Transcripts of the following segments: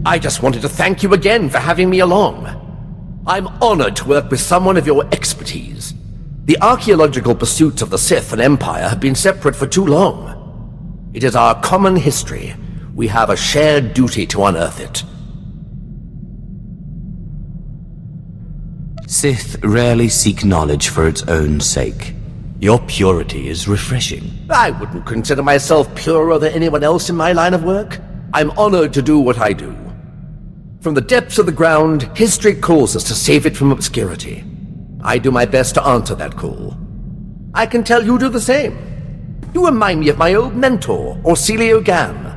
I just wanted to thank you again for having me along. I'm honored to work with someone of your expertise. The archaeological pursuits of the Sith and Empire have been separate for too long. It is our common history. We have a shared duty to unearth it. Sith rarely seek knowledge for its own sake. Your purity is refreshing. I wouldn't consider myself purer than anyone else in my line of work. I'm honored to do what I do. From the depths of the ground, history calls us to save it from obscurity. I do my best to answer that call. I can tell you do the same. You remind me of my old mentor, Orsilio Gan.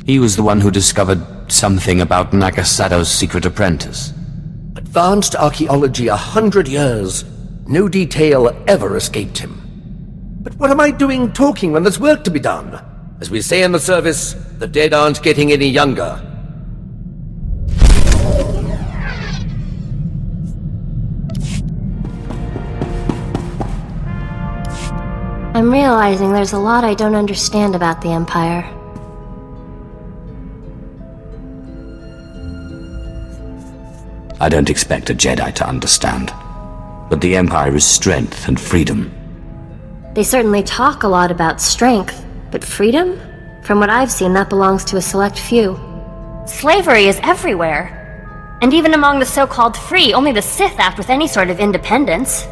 He was the one who discovered something about Nagasado's secret apprentice. Advanced archaeology 100 years. No detail ever escaped him. But what am I doing talking when there's work to be done? As we say in the service, the dead aren't getting any younger. I'm realizing there's a lot I don't understand about the Empire. I don't expect a Jedi to understand. But the Empire is strength and freedom. They certainly talk a lot about strength, but freedom? From what I've seen, that belongs to a select few. Slavery is everywhere. And even among the so-called free, only the Sith act with any sort of independence.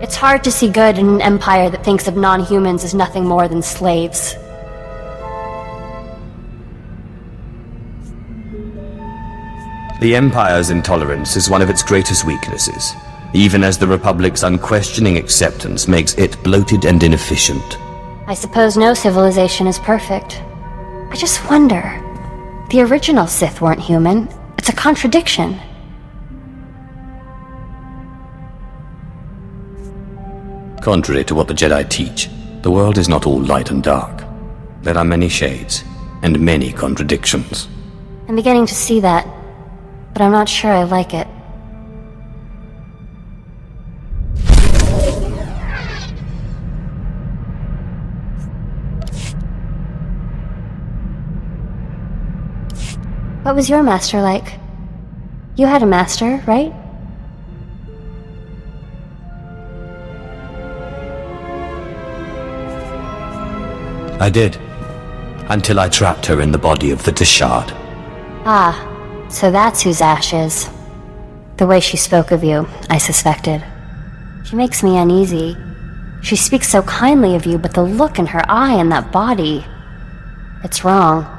It's hard to see good in an empire that thinks of non-humans as nothing more than slaves. The Empire's intolerance is one of its greatest weaknesses, even as the Republic's unquestioning acceptance makes it bloated and inefficient. I suppose no civilization is perfect. I just wonder. The original Sith weren't human. It's a contradiction. Contrary to what the Jedi teach, the world is not all light and dark. There are many shades, and many contradictions. I'm beginning to see that, but I'm not sure I like it. What was your master like? You had a master, right? I did. Until I trapped her in the body of the Tashard. Ah, so that's whose Ash is. The way she spoke of you, I suspected. She makes me uneasy. She speaks so kindly of you, but the look in her eye and that body... it's wrong.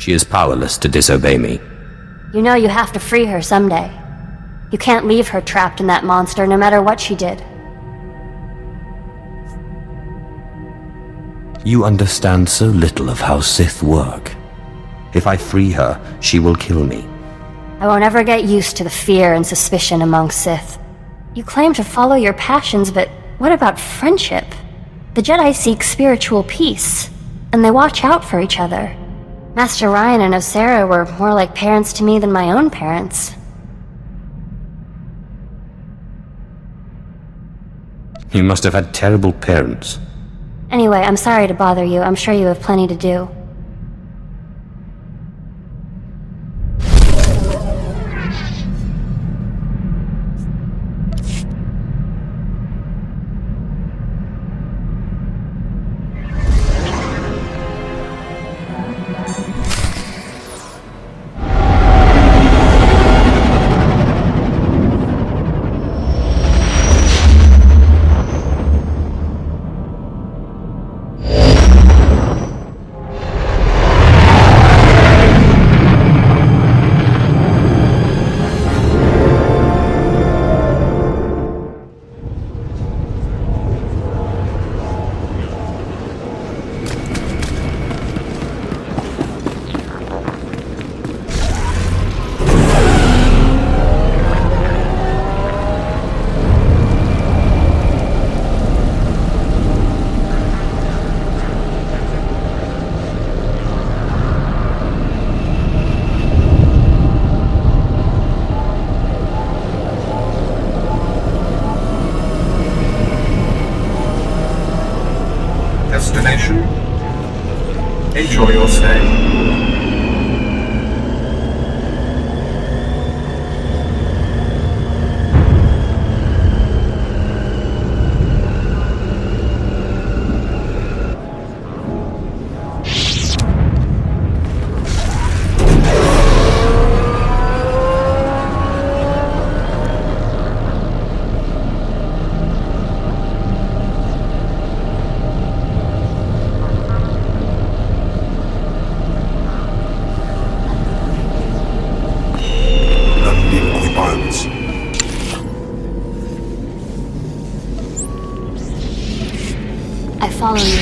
She is powerless to disobey me. You know you have to free her someday. You can't leave her trapped in that monster, no matter what she did. You understand so little of how Sith work. If I free her, she will kill me. I won't ever get used to the fear and suspicion among Sith. You claim to follow your passions, but what about friendship? The Jedi seek spiritual peace, and they watch out for each other. Master Ryan and Osera were more like parents to me than my own parents. You must have had terrible parents. Anyway, I'm sorry to bother you. I'm sure you have plenty to do. destination. Enjoy your stay. I follow you.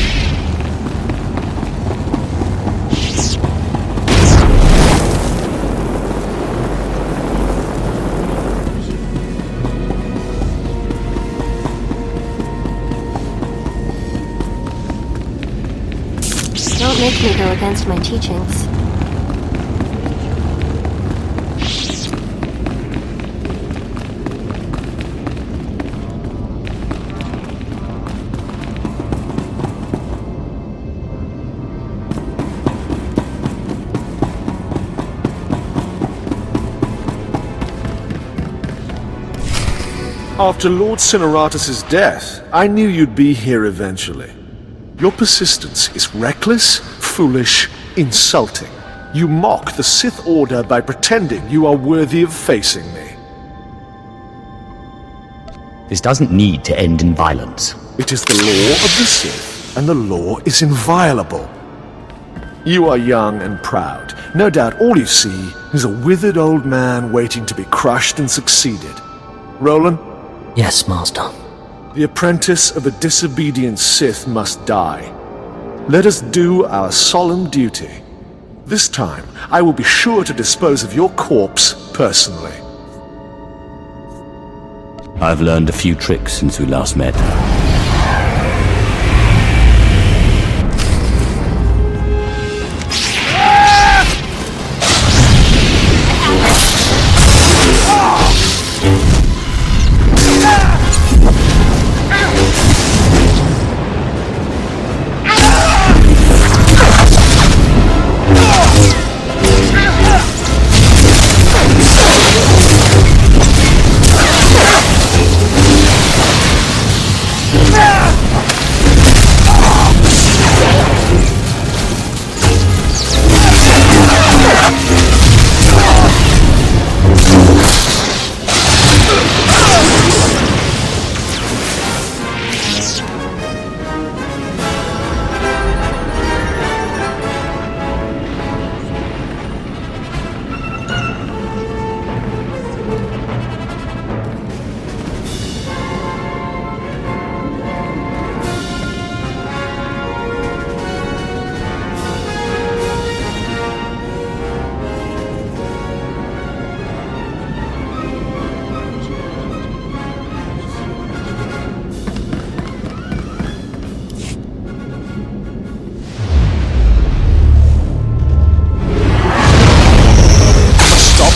Don't make me go against my teachings. After Lord Cineratus' death, I knew you'd be here eventually. Your persistence is reckless, foolish, insulting. You mock the Sith Order by pretending you are worthy of facing me. This doesn't need to end in violence. It is the law of the Sith, and the law is inviolable. You are young and proud. No doubt all you see is a withered old man waiting to be crushed and succeeded. Roland? Yes, Master. The apprentice of a disobedient Sith must die. Let us do our solemn duty. This time, I will be sure to dispose of your corpse personally. I've learned a few tricks since we last met.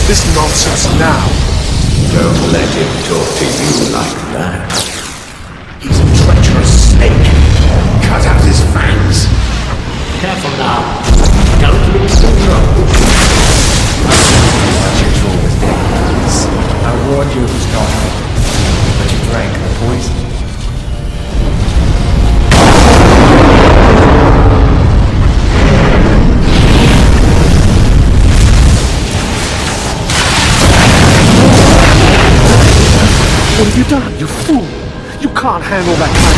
This nonsense now. Don't let him talk to you like that. He's a treacherous snake. Cut out his fangs. Careful now. Don't lose control. What you told was dangerous. I warned you it was not helping, but you drank the poison. What have you done, you fool? You can't handle that kind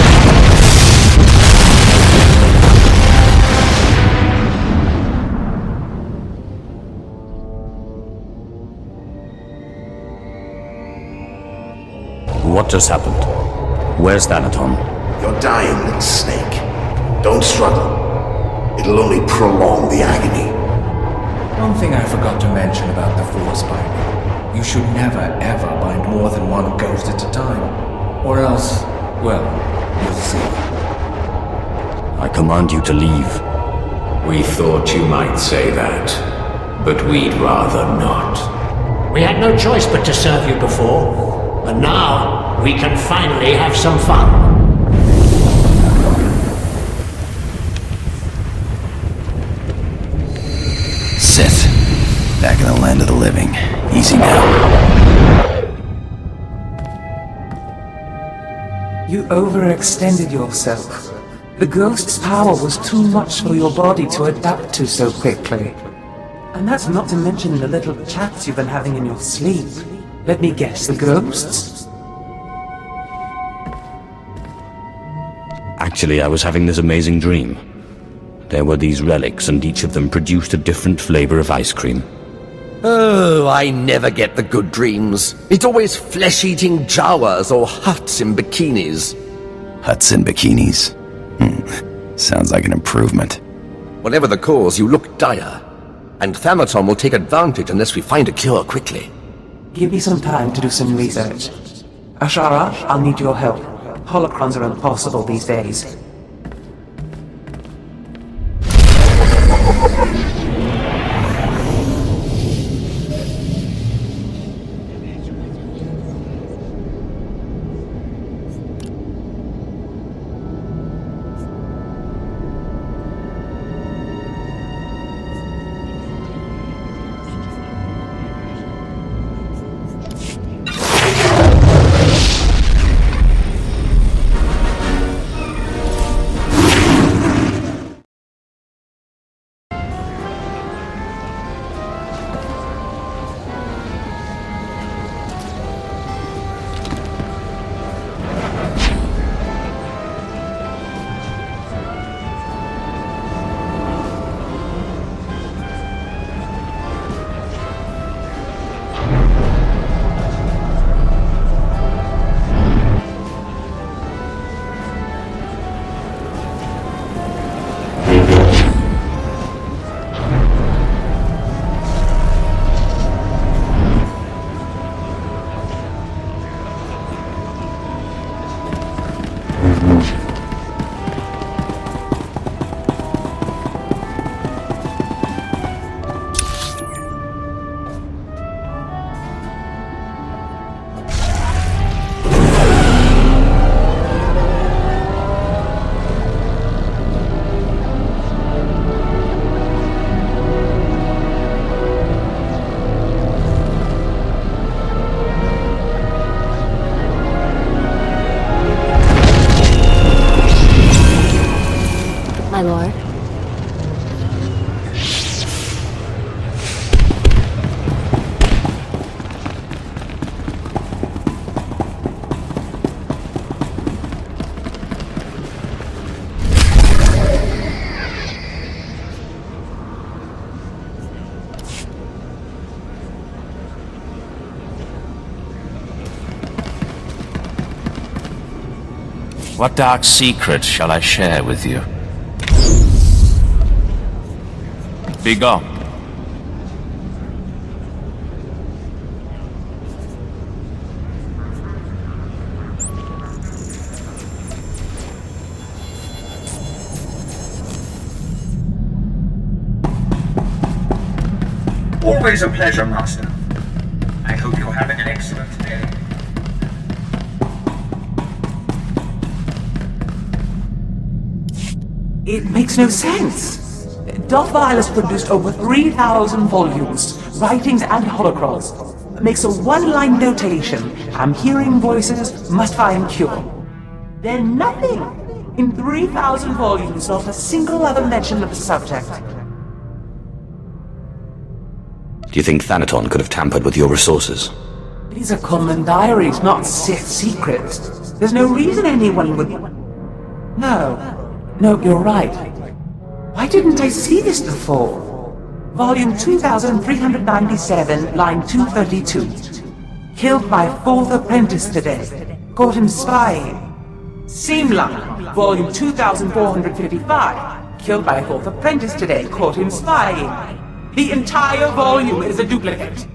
of... What just happened? Where's Thanaton? You're dying, little snake. Don't struggle. It'll only prolong the agony. One thing I forgot to mention about the Force binding. You should never, ever bind more than one ghost at a time. Or else, well, you'll see. I command you to leave. We thought you might say that, but we'd rather not. We had no choice but to serve you before, but now we can finally have some fun. Back in the land of the living. Easy now. You overextended yourself. The ghost's power was too much for your body to adapt to so quickly. And that's not to mention the little chats you've been having in your sleep. Let me guess, the ghosts? Actually, I was having this amazing dream. There were these relics, and each of them produced a different flavor of ice cream. Oh, I never get the good dreams. It's always flesh-eating Jawas or huts in bikinis. Huts and bikinis? Sounds like an improvement. Whatever the cause, you look dire. And Thanaton will take advantage unless we find a cure quickly. Give me some time to do some research. Ashara, I'll need your help. Holocrons are impossible these days. My lord. What dark secret shall I share with you? Be gone. Always a pleasure, Master. I hope you're having an excellent day. It makes no sense. Darth Vile produced over 3,000 volumes, writings and holocrons. Makes a one-line notation. I'm hearing voices, must find cure. Then nothing. In 3,000 volumes, not a single other mention of the subject. Do you think Thanaton could have tampered with your resources? These are common diaries, not Sith secrets. There's no reason anyone would... No, you're right. Why didn't I see this before? Volume 2397, line 232. Killed by 4th apprentice today. Caught him spying. Same line, volume 2455. Killed by 4th apprentice today. Caught him spying. The entire volume is a duplicate.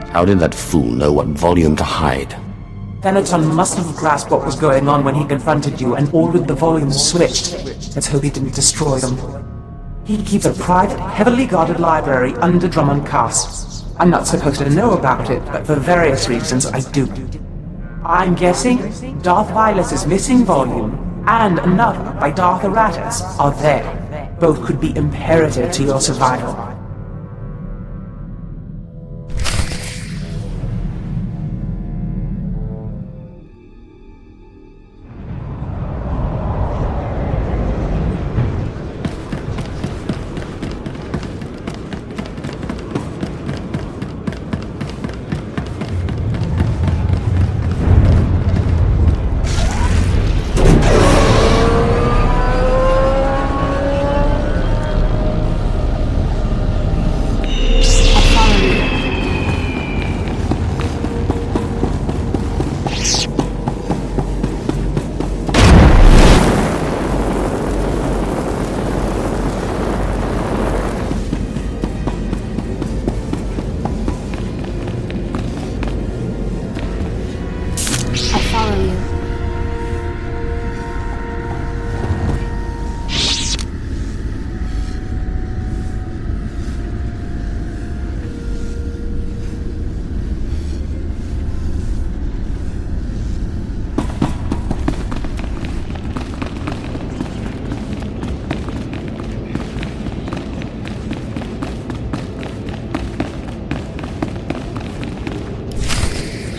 How did that fool know what volume to hide? Thanaton must have grasped what was going on when he confronted you and ordered the volumes switched. Let's hope he didn't destroy them. He keeps a private, heavily guarded library under Drummond Castle. I'm not supposed to know about it, but for various reasons I do. I'm guessing Darth Vilus's missing volume and another by Darth Aratus are there. Both could be imperative to your survival.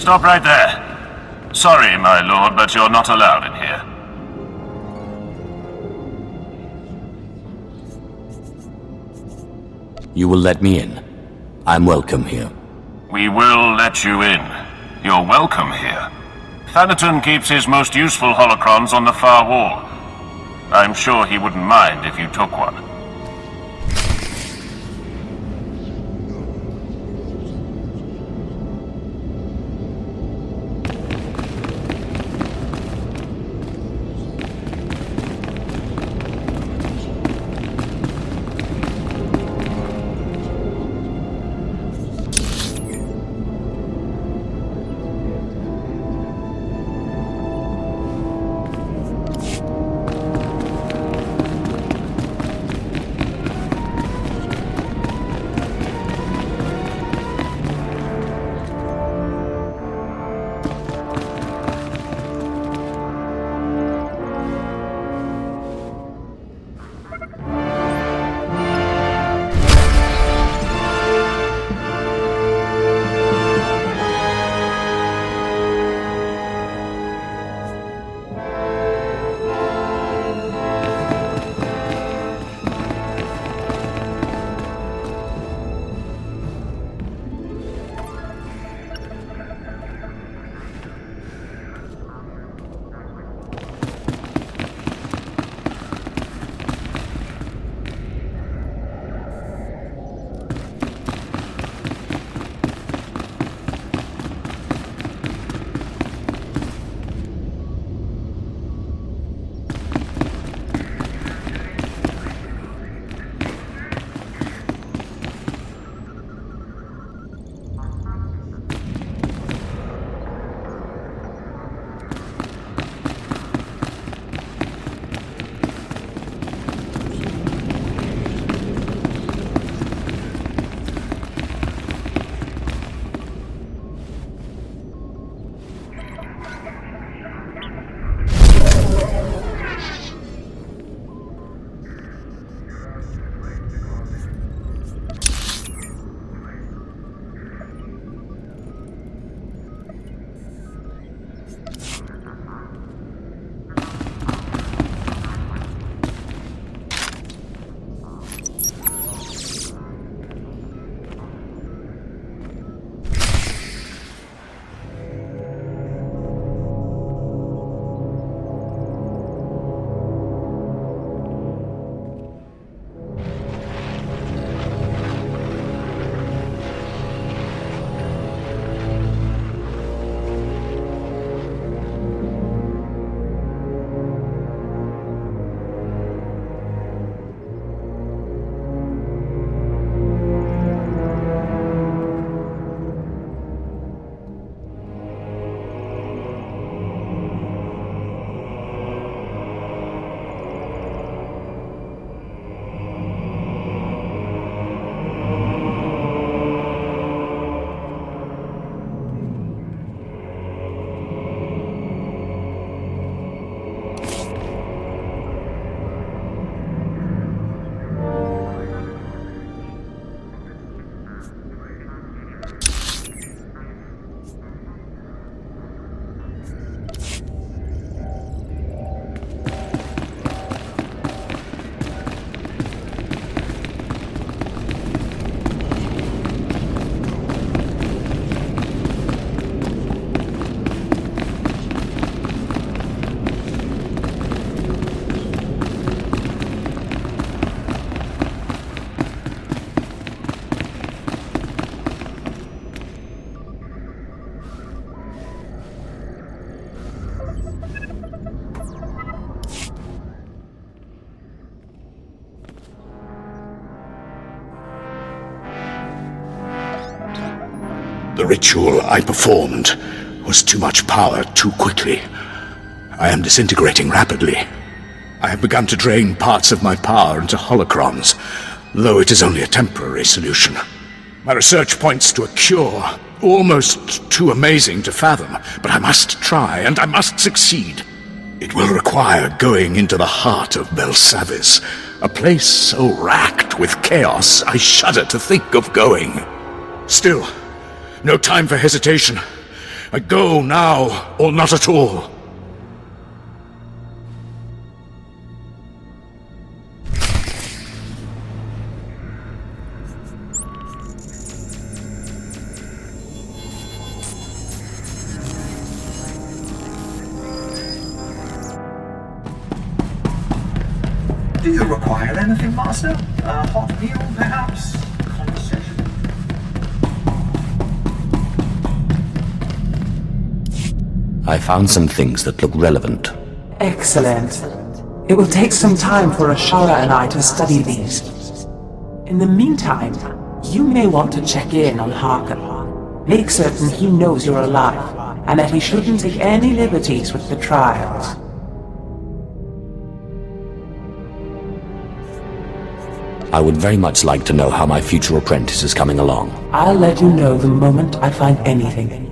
Stop right there. Sorry, my lord, but you're not allowed in here. You will let me in. I'm welcome here. We will let you in. You're welcome here. Thanaton keeps his most useful holocrons on the far wall. I'm sure he wouldn't mind if you took one. The ritual I performed was too much power too quickly. I am disintegrating rapidly. I have begun to drain parts of my power into holocrons, though it is only a temporary solution. My research points to a cure, almost too amazing to fathom, but I must try, and I must succeed. It will require going into the heart of Belsavis, a place so racked with chaos I shudder to think of going. Still, no time for hesitation. Go now, or not at all. Do you require anything, Master? A hot meal, perhaps? Conversation? I found some things that look relevant. Excellent. It will take some time for Ashara and I to study these. In the meantime, you may want to check in on Harker. Make certain he knows you're alive, and that he shouldn't take any liberties with the trials. I would very much like to know how my future apprentice is coming along. I'll let you know the moment I find anything.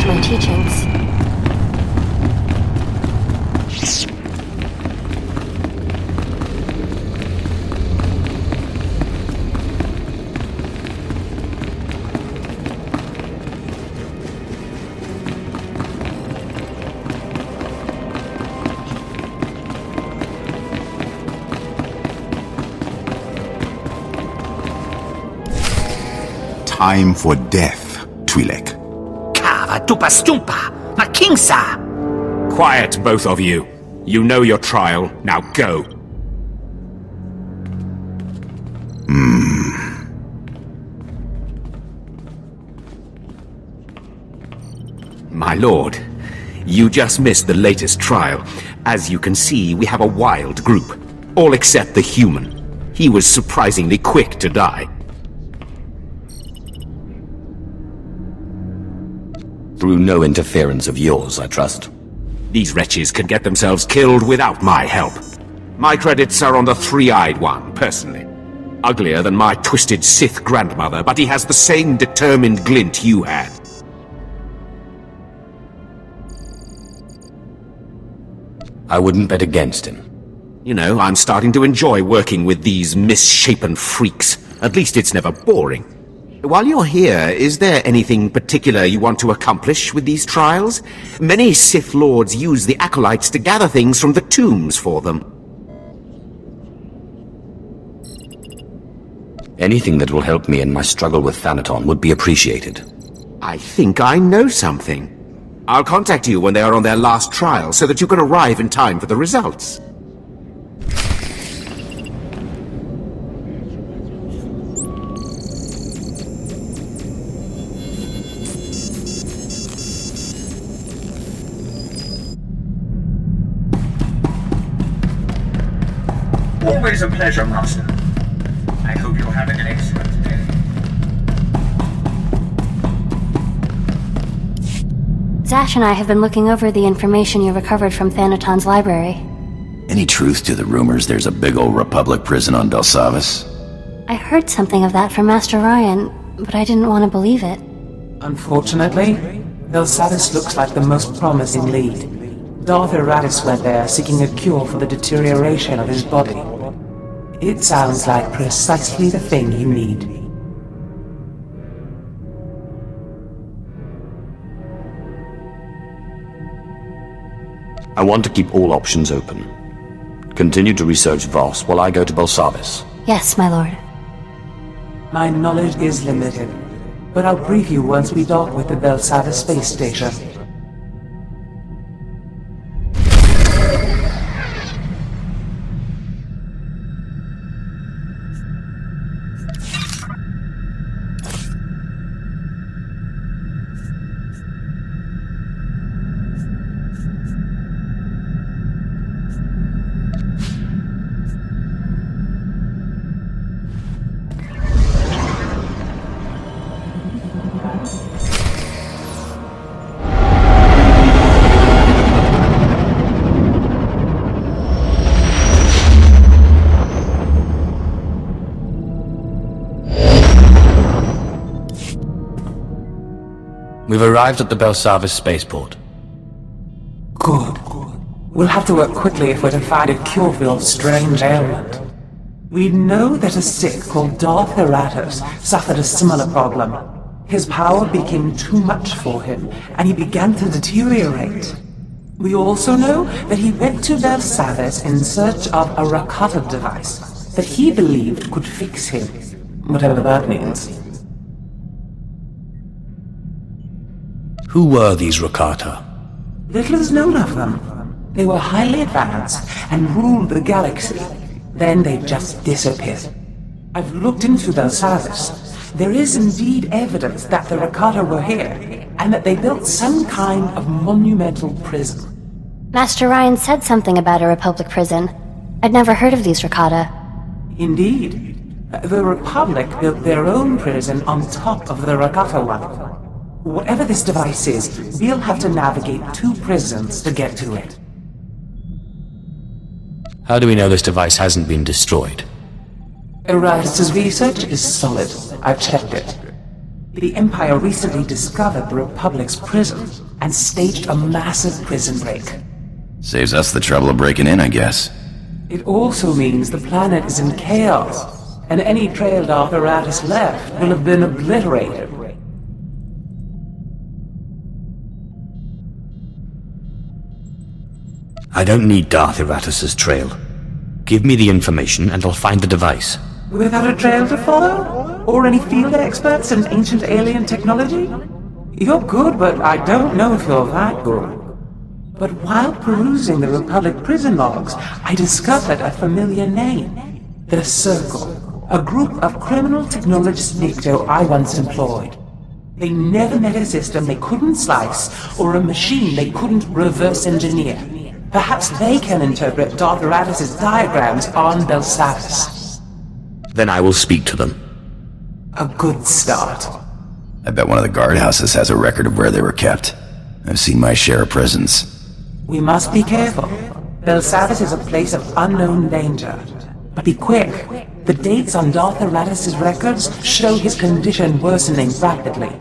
My teachings. Time for death, Twi'lek. Tupa stumpa! Makingsa! Quiet, both of you. You know your trial. Now go. My lord, you just missed the latest trial. As you can see, we have a wild group. All except the human. He was surprisingly quick to die. Through no interference of yours, I trust. These wretches can get themselves killed without my help. My credits are on the three-eyed one, personally. Uglier than my twisted Sith grandmother, but he has the same determined glint you had. I wouldn't bet against him. You know, I'm starting to enjoy working with these misshapen freaks. At least it's never boring. While you're here, is there anything particular you want to accomplish with these trials? Many Sith Lords use the Acolytes to gather things from the tombs for them. Anything that will help me in my struggle with Thanaton would be appreciated. I think I know something. I'll contact you when they are on their last trial, so that you can arrive in time for the results. Always a pleasure, Master. I hope you're having an excellent day. Zash and I have been looking over the information you recovered from Thanaton's library. Any truth to the rumors there's a big old Republic prison on Belsavis? I heard something of that from Master Ryan, but I didn't want to believe it. Unfortunately, Belsavis looks like the most promising lead. Darth Eratus went there seeking a cure for the deterioration of his body. It sounds like precisely the thing you need. I want to keep all options open. Continue to research Voss while I go to Belsavis. Yes, my lord. My knowledge is limited, but I'll brief you once we dock with the Belsavis space station. We've arrived at the Belsavis spaceport. Good. We'll have to work quickly if we're to find a cure for your strange ailment. We know that a Sith called Darth Eratus suffered a similar problem. His power became too much for him, and he began to deteriorate. We also know that he went to Belsavis in search of a Rakata device that he believed could fix him, whatever that means. Who were these Rakata? Little is known of them. They were highly advanced and ruled the galaxy. Then they just disappeared. I've looked into Belsavis. There is indeed evidence that the Rakata were here, and that they built some kind of monumental prison. Master Ryan said something about a Republic prison. I'd never heard of these Rakata. Indeed. The Republic built their own prison on top of the Rakata one. Whatever this device is, we'll have to navigate 2 prisons to get to it. How do we know this device hasn't been destroyed? Eratus' research is solid. I've checked it. The Empire recently discovered the Republic's prison and staged a massive prison break. Saves us the trouble of breaking in, I guess. It also means the planet is in chaos, and any trail Darth Eratus left will have been obliterated. I don't need Darth Eratus' trail. Give me the information and I'll find the device. Without a trail to follow? Or any field experts in ancient alien technology? You're good, but I don't know if you're that good. But while perusing the Republic prison logs, I discovered a familiar name. The Circle, a group of criminal technologist Nikto I once employed. They never met a system they couldn't slice, or a machine they couldn't reverse engineer. Perhaps they can interpret Darth Eratus' diagrams on Belsavis. Then I will speak to them. A good start. I bet one of the guardhouses has a record of where they were kept. I've seen my share of prisons. We must be careful. Belsavis is a place of unknown danger. But be quick. The dates on Darth Eratus' records show his condition worsening rapidly.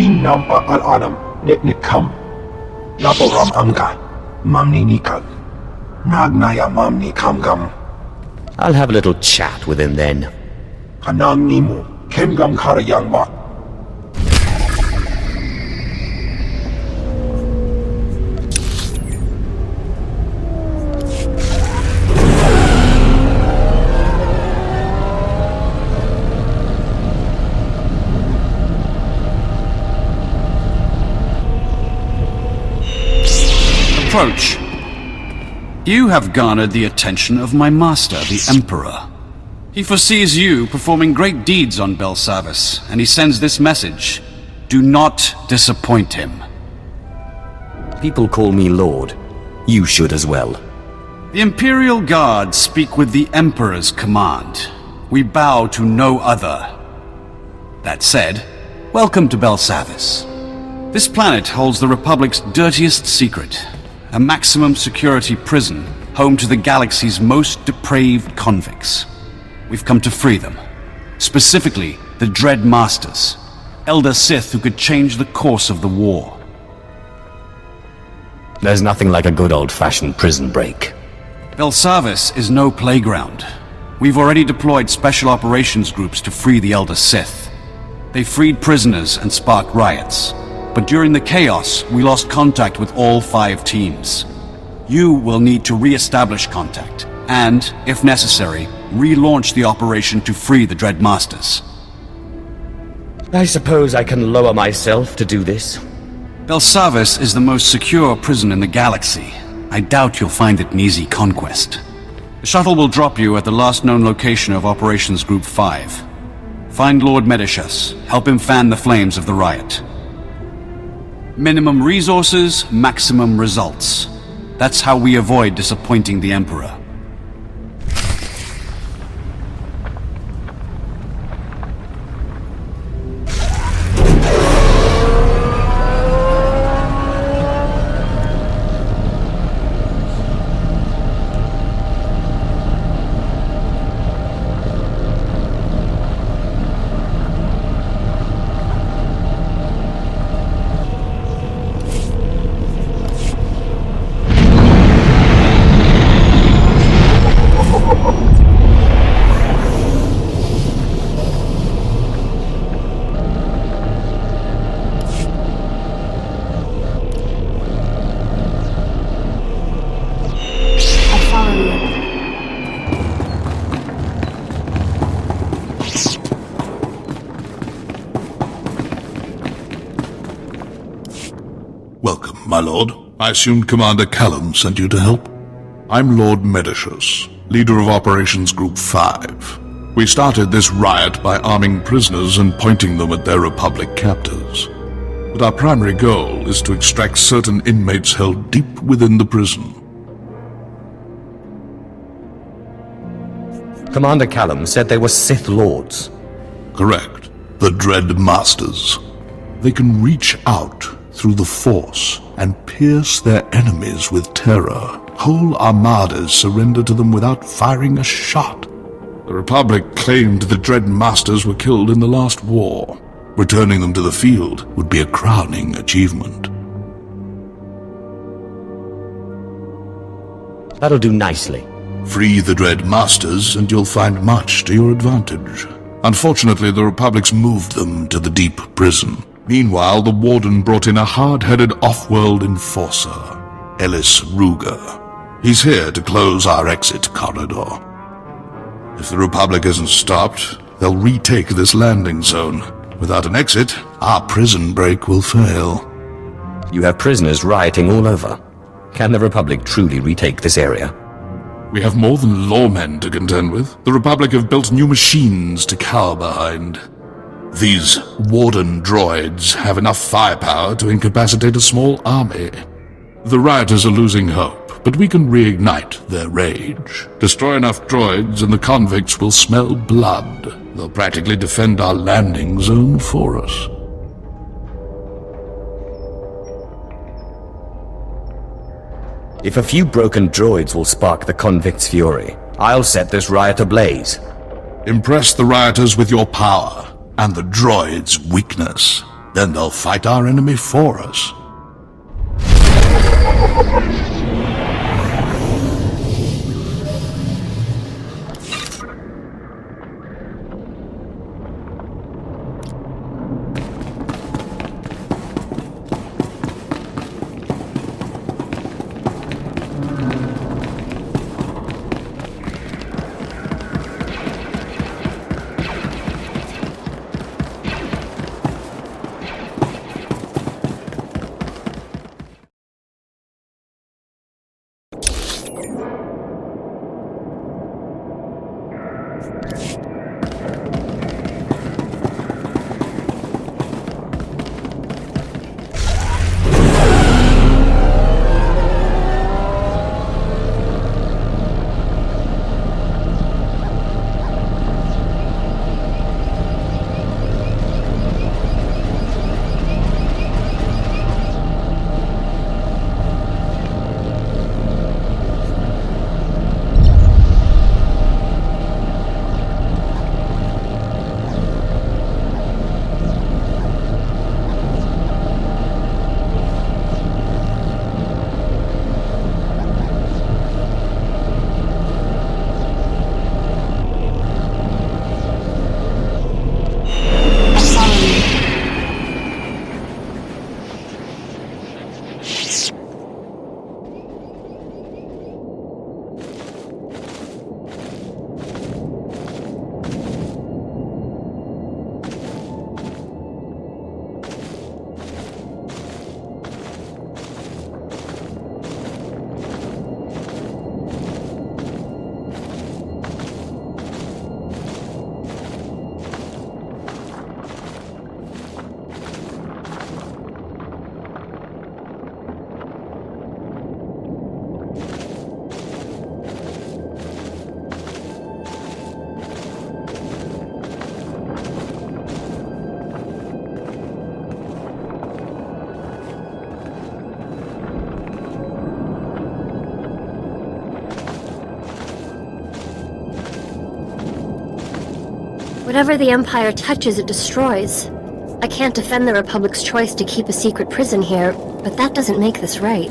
Nampa al-Adam, Niknikam, Naporam Anga, Mamni Nikal, Nagnaya Mamni Kamgam. I'll have a little chat with him then. Kanang Nimu, Kemgam Karayangma. Approach. You have garnered the attention of my master, the Emperor. He foresees you performing great deeds on Belsavis, and he sends this message. Do not disappoint him. People call me Lord. You should as well. The Imperial Guards speak with the Emperor's command. We bow to no other. That said, welcome to Belsavis. This planet holds the Republic's dirtiest secret. A maximum security prison, home to the galaxy's most depraved convicts. We've come to free them. Specifically, the Dread Masters. Elder Sith who could change the course of the war. There's nothing like a good old-fashioned prison break. Belsavis is no playground. We've already deployed special operations groups to free the Elder Sith. They freed prisoners and sparked riots. But during the chaos, we lost contact with all 5 teams. You will need to re-establish contact, and, if necessary, relaunch the operation to free the Dread Masters. I suppose I can lower myself to do this. Belsavis is the most secure prison in the galaxy. I doubt you'll find it an easy conquest. The shuttle will drop you at the last known location of Operations Group 5. Find Lord Medishus. Help him fan the flames of the riot. Minimum resources, maximum results. That's how we avoid disappointing the Emperor. Welcome, my lord. I assumed Commander Callum sent you to help. I'm Lord Medishus, leader of Operations Group 5. We started this riot by arming prisoners and pointing them at their Republic captors. But our primary goal is to extract certain inmates held deep within the prison. Commander Callum said they were Sith Lords. Correct. The Dread Masters. They can reach out through the Force and pierce their enemies with terror. Whole armadas surrender to them without firing a shot. The Republic claimed the Dread Masters were killed in the last war. Returning them to the field would be a crowning achievement. That'll do nicely. Free the Dread Masters, and you'll find much to your advantage. Unfortunately, the Republic's moved them to the deep prison. Meanwhile, the warden brought in a hard-headed off-world enforcer, Ellis Ruger. He's here to close our exit corridor. If the Republic isn't stopped, they'll retake this landing zone. Without an exit, our prison break will fail. You have prisoners rioting all over. Can the Republic truly retake this area? We have more than lawmen to contend with. The Republic have built new machines to cower behind. These warden droids have enough firepower to incapacitate a small army. The rioters are losing hope, but we can reignite their rage. Destroy enough droids and the convicts will smell blood. They'll practically defend our landing zone for us. If a few broken droids will spark the convicts' fury, I'll set this riot ablaze. Impress the rioters with your power and the droids' weakness. Then they'll fight our enemy for us. Whatever the Empire touches, it destroys. I can't defend the Republic's choice to keep a secret prison here, but that doesn't make this right.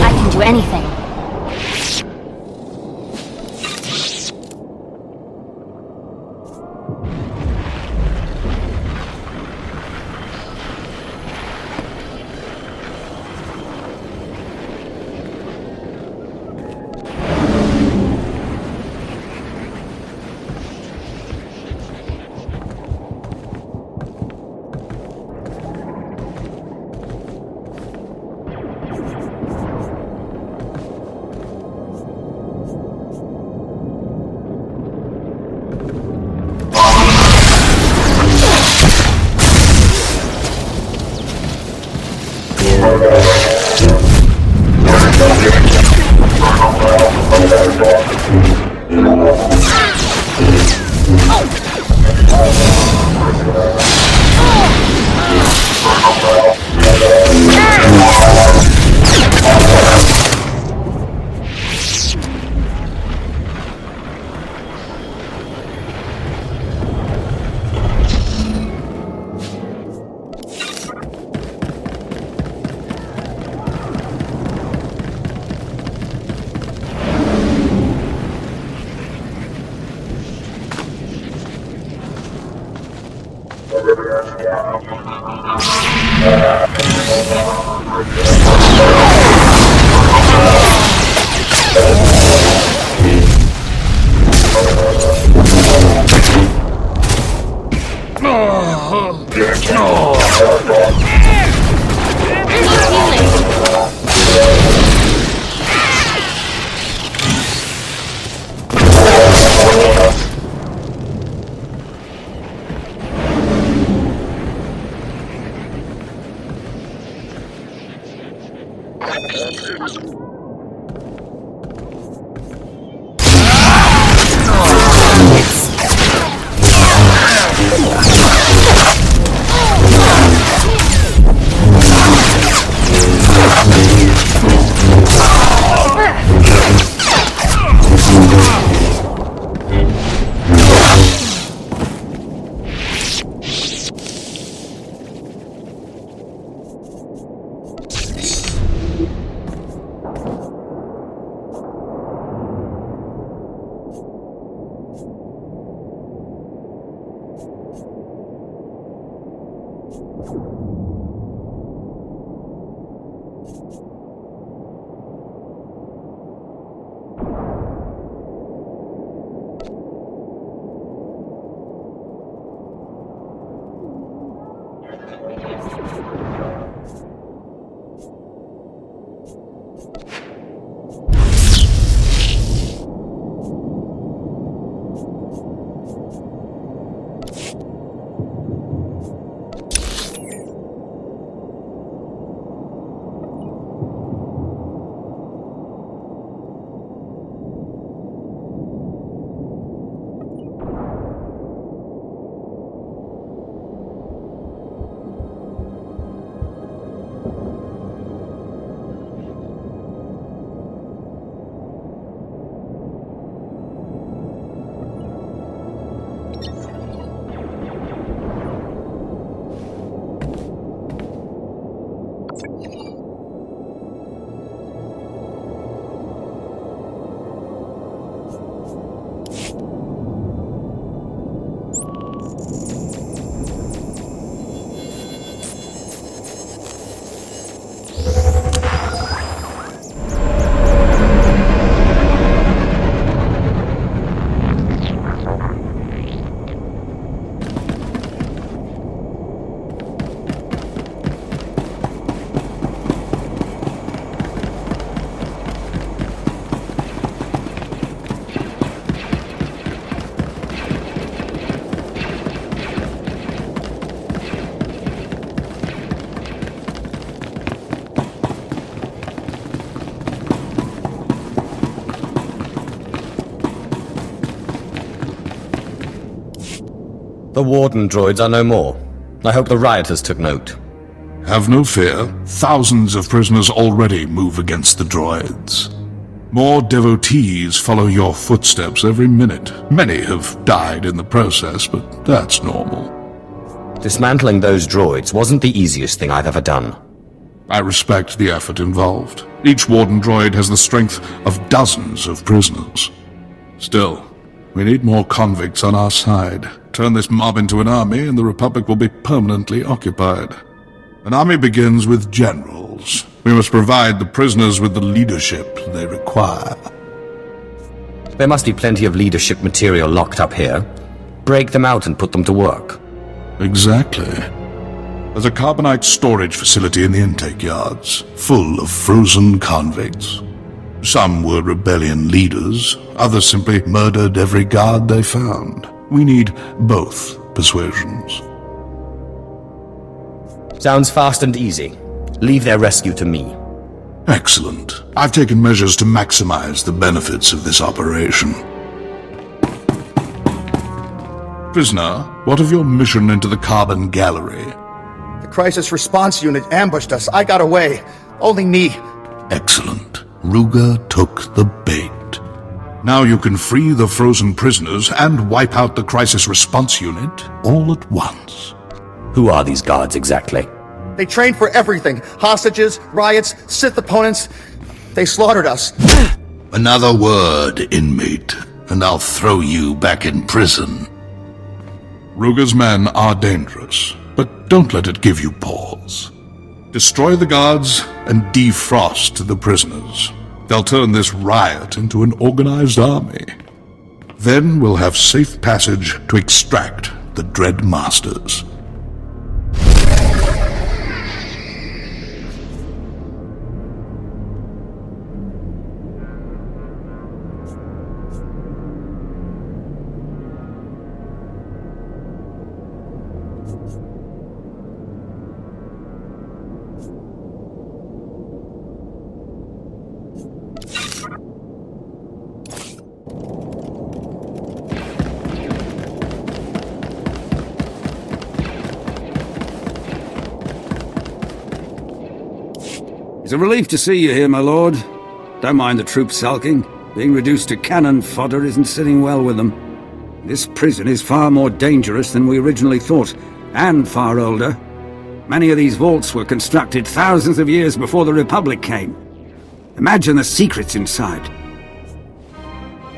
I can do anything. The warden droids are no more. I hope the rioters took note. Have no fear. Thousands of prisoners already move against the droids. More devotees follow your footsteps every minute. Many have died in the process, but that's normal. Dismantling those droids wasn't the easiest thing I've ever done. I respect the effort involved. Each warden droid has the strength of dozens of prisoners. Still, we need more convicts on our side. Turn this mob into an army and the Republic will be permanently occupied. An army begins with generals. We must provide the prisoners with the leadership they require. There must be plenty of leadership material locked up here. Break them out and put them to work. Exactly. There's a carbonite storage facility in the intake yards, full of frozen convicts. Some were rebellion leaders, others simply murdered every guard they found. We need both persuasions. Sounds fast and easy. Leave their rescue to me. Excellent. I've taken measures to maximize the benefits of this operation. Prisoner, what of your mission into the Carbon Gallery? The crisis response unit ambushed us. I got away. Only me. Excellent. Ruga took the bait. Now you can free the frozen prisoners and wipe out the crisis response unit all at once. Who are these guards exactly? They trained for everything. Hostages, riots, Sith opponents. They slaughtered us. Another word, inmate, and I'll throw you back in prison. Ruga's men are dangerous, but don't let it give you pause. Destroy the guards and defrost the prisoners. They'll turn this riot into an organized army. Then we'll have safe passage to extract the Dread Masters. It's a relief to see you here, my lord. Don't mind the troops sulking. Being reduced to cannon fodder isn't sitting well with them. This prison is far more dangerous than we originally thought, and far older. Many of these vaults were constructed thousands of years before the Republic came. Imagine the secrets inside.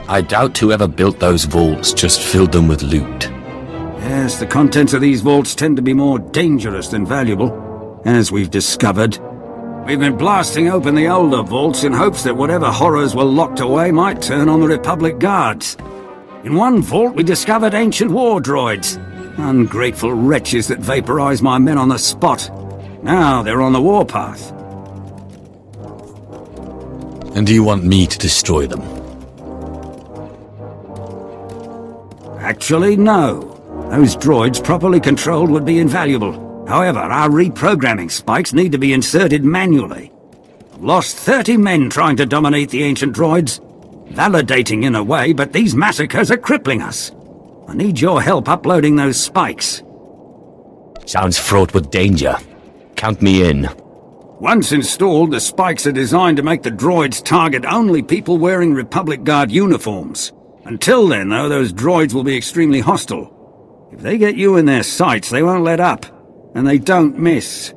I doubt whoever built those vaults just filled them with loot. Yes, the contents of these vaults tend to be more dangerous than valuable, as we've discovered. We've been blasting open the older vaults in hopes that whatever horrors were locked away might turn on the Republic guards. In one vault we discovered ancient war droids. Ungrateful wretches that vaporized my men on the spot. Now they're on the warpath. And do you want me to destroy them? Actually, no. Those droids properly controlled would be invaluable. However, our reprogramming spikes need to be inserted manually. I've lost 30 men trying to dominate the ancient droids. Validating in a way, but these massacres are crippling us. I need your help uploading those spikes. Sounds fraught with danger. Count me in. Once installed, the spikes are designed to make the droids target only people wearing Republic Guard uniforms. Until then, though, those droids will be extremely hostile. If they get you in their sights, they won't let up. And they don't miss.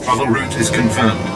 Travel route is confirmed.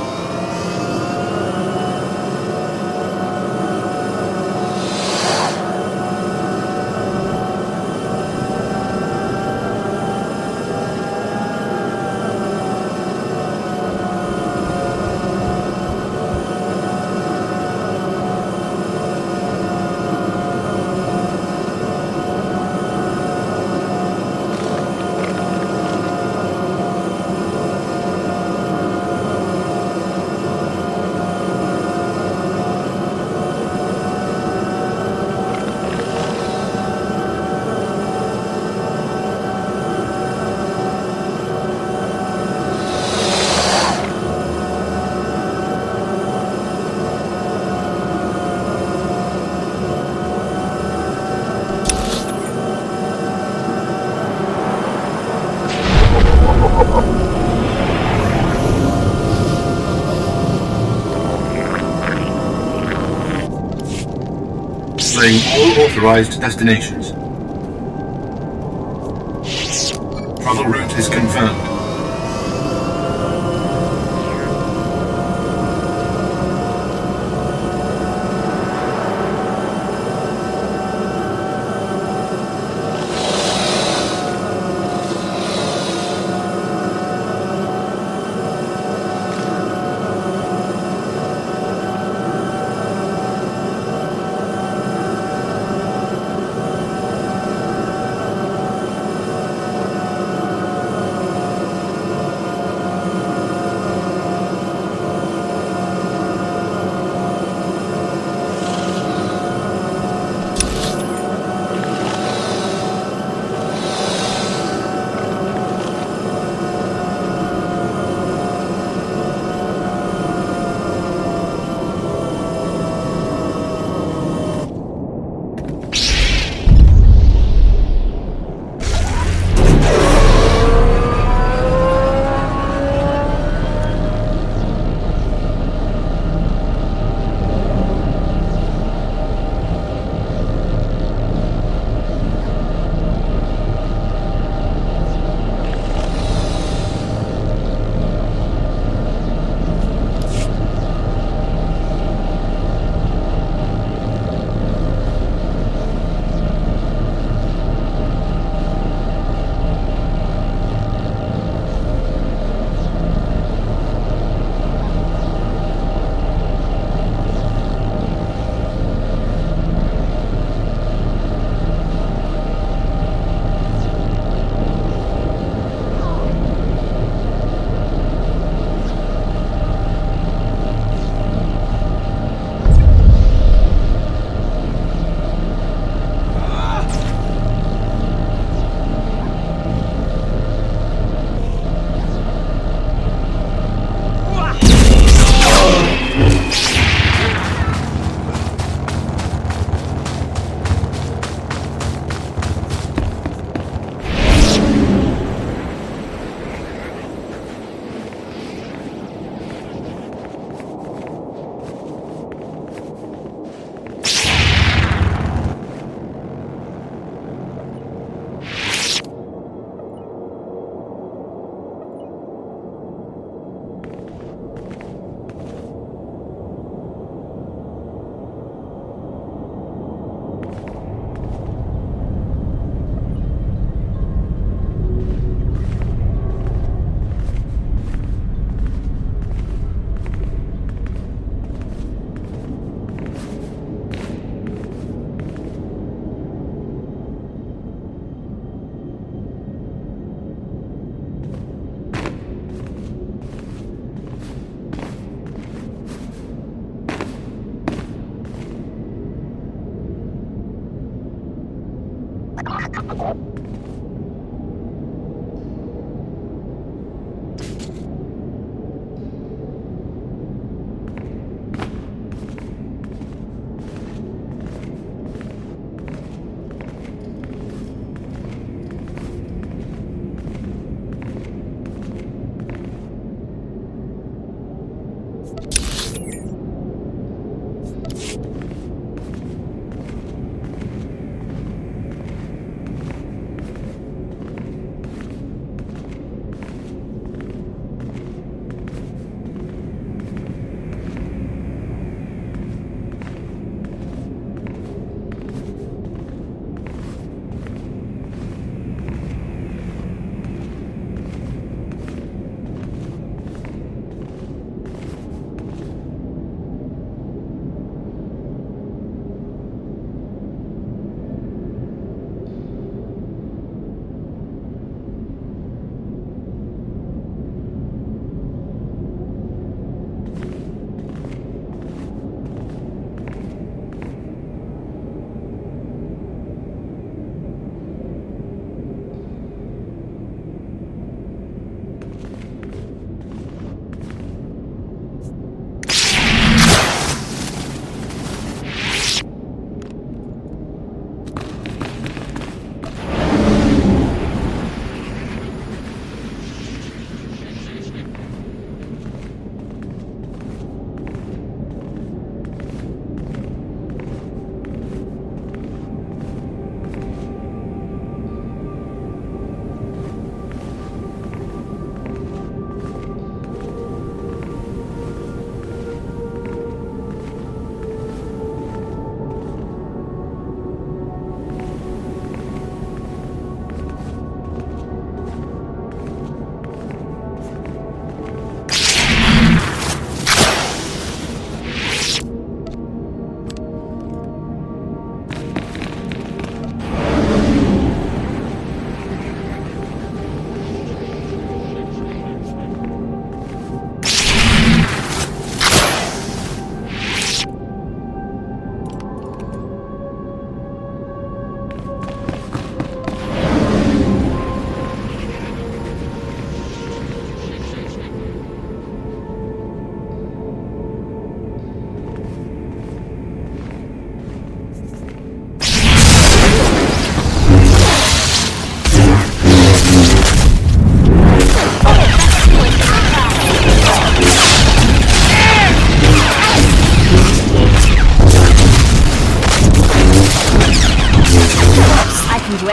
Displaying all authorized destinations. Travel route is confirmed.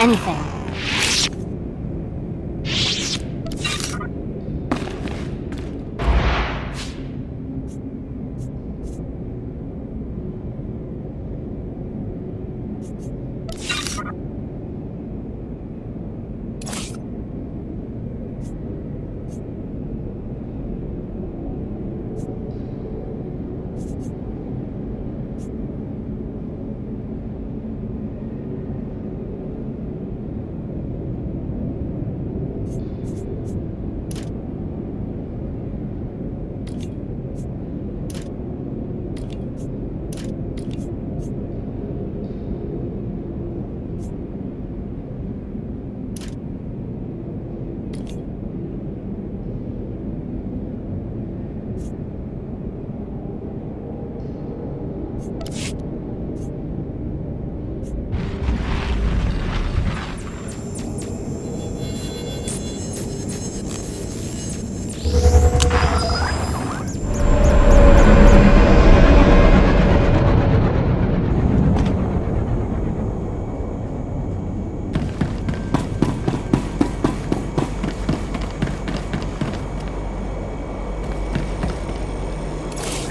anything.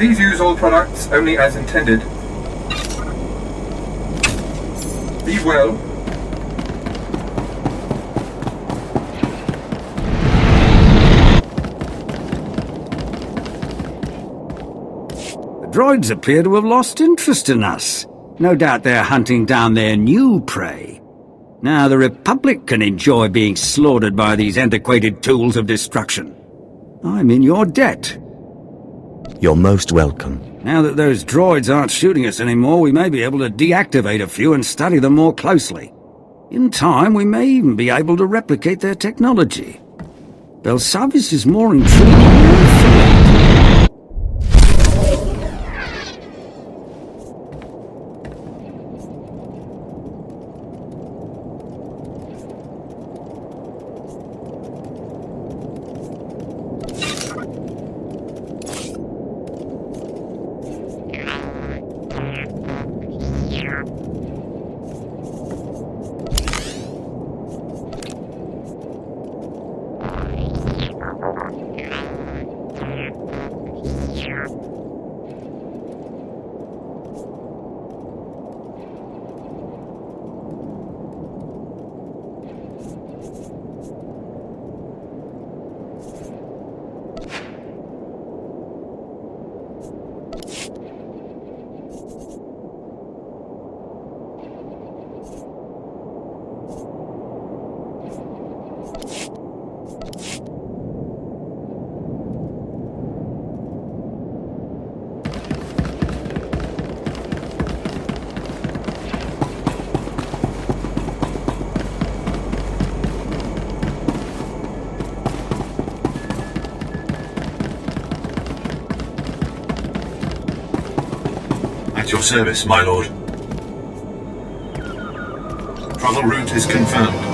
Please use all products only as intended. Be well. The droids appear to have lost interest in us. No doubt they're hunting down their new prey. Now the Republic can enjoy being slaughtered by these antiquated tools of destruction. I'm in your debt. You're most welcome. Now that those droids aren't shooting us anymore, we may be able to deactivate a few and study them more closely. In time, we may even be able to replicate their technology. Belsavis is more intriguing than Philip. At your service, my lord. Travel route is confirmed.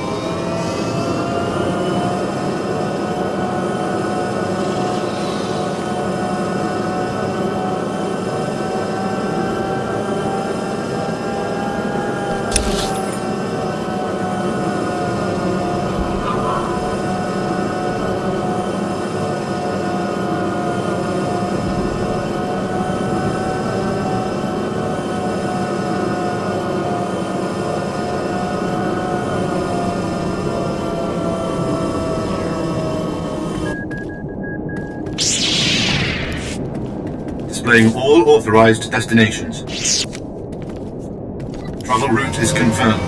Displaying all authorized destinations. Travel route is confirmed.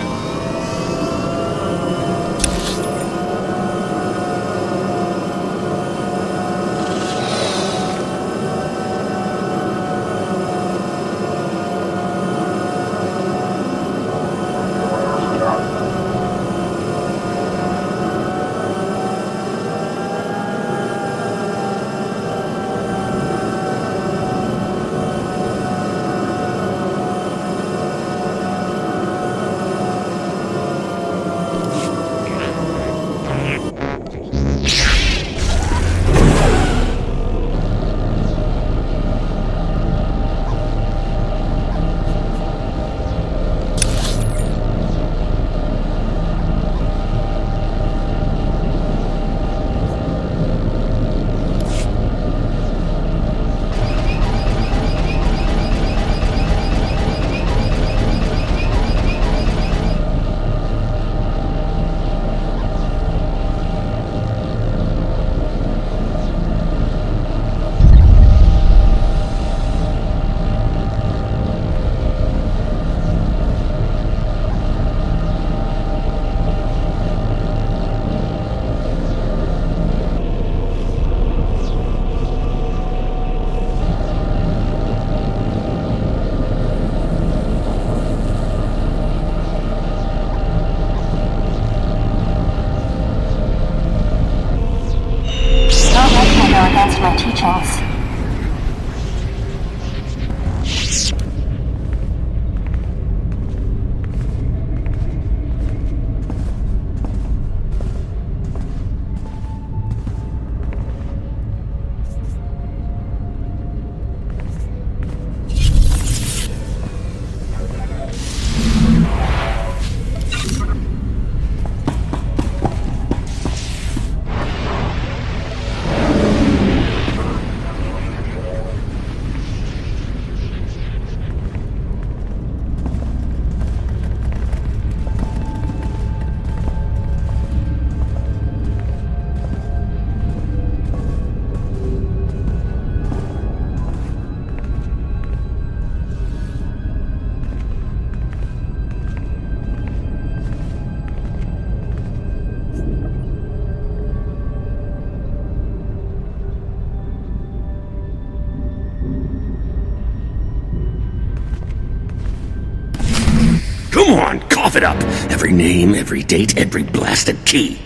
Cough it up. Every name, every date, every blasted key.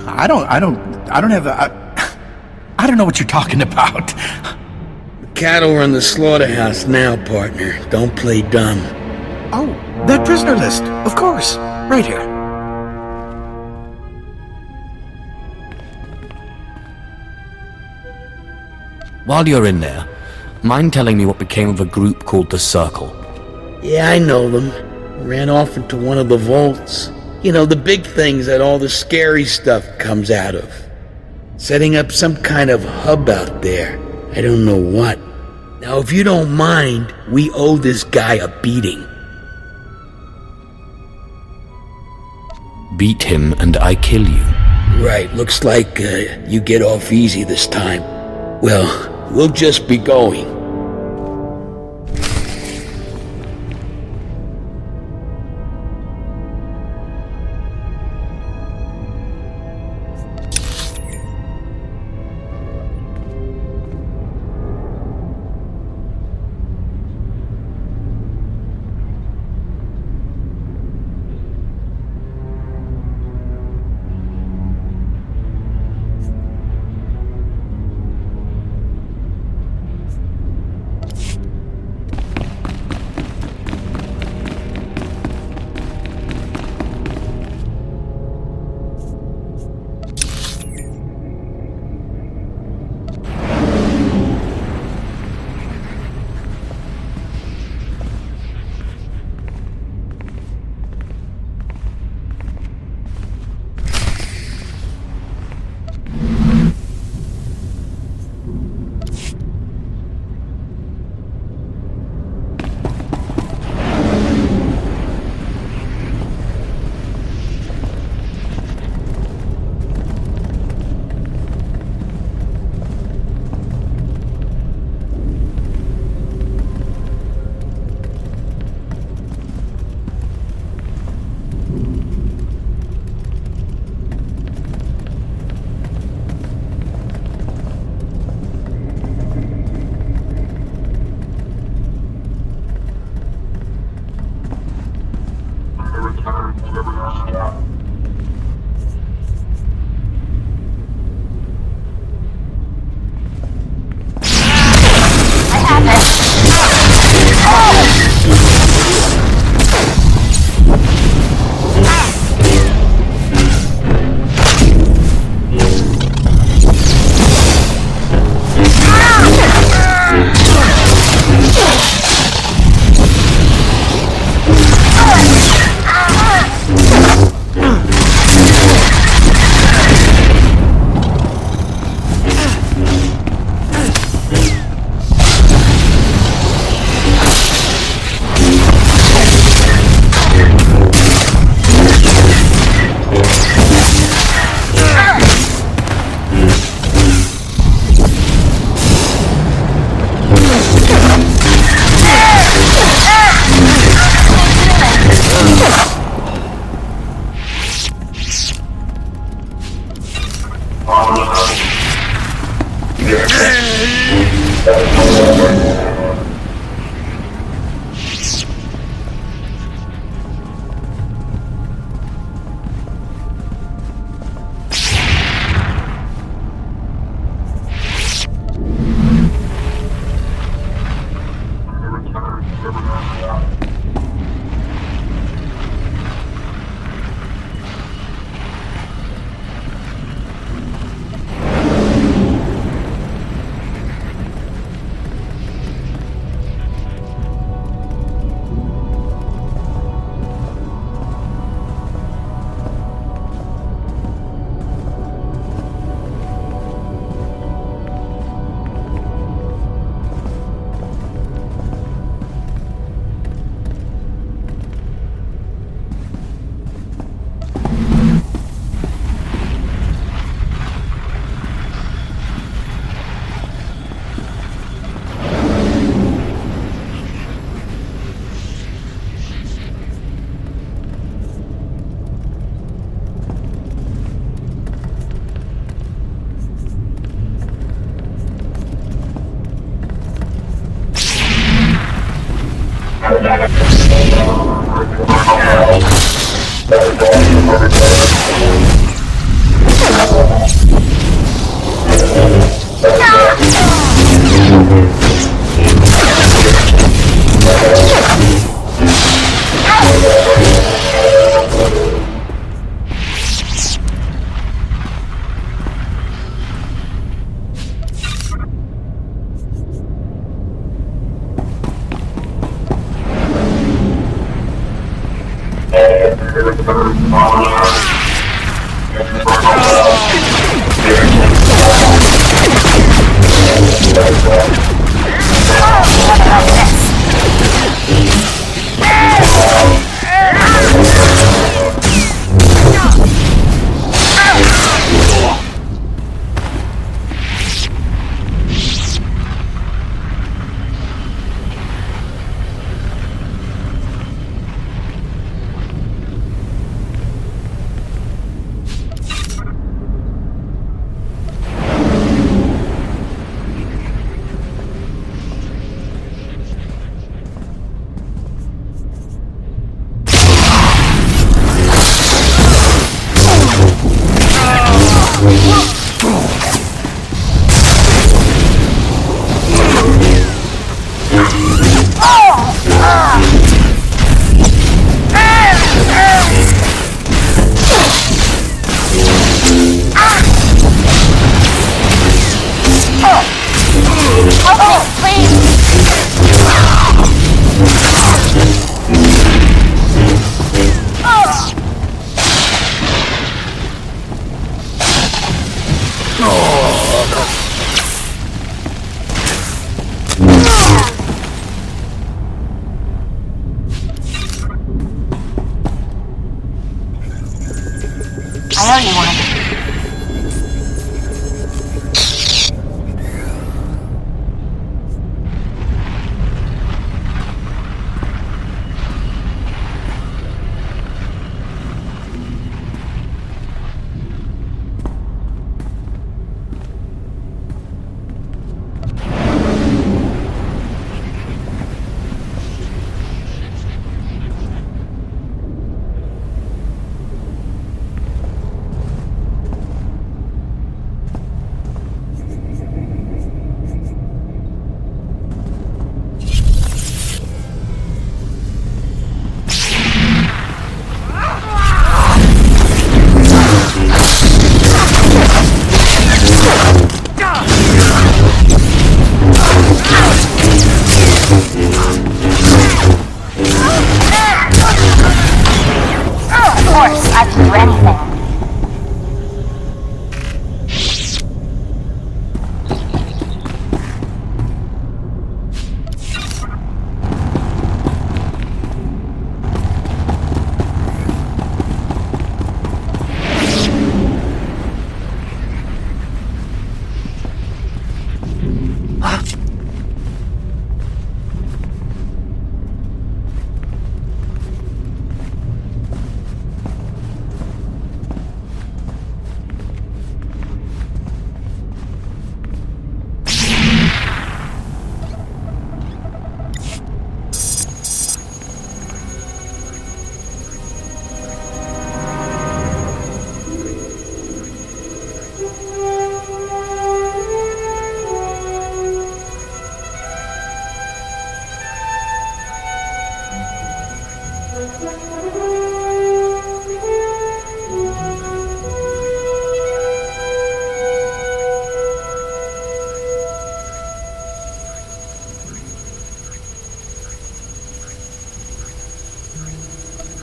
I don't know what you're talking about. Cattle run the slaughterhouse now, partner. Don't play dumb. Oh, that prisoner list. Of course. Right here. While you're in there, mind telling me what became of a group called the Circle? Yeah, I know them. Ran off into one of the vaults. You know, the big things that all the scary stuff comes out of. Setting up some kind of hub out there. I don't know what. Now, if you don't mind, we owe this guy a beating. Beat him and I kill you. Right, looks like you get off easy this time. Well, we'll just be going.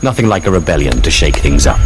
Nothing like a rebellion to shake things up.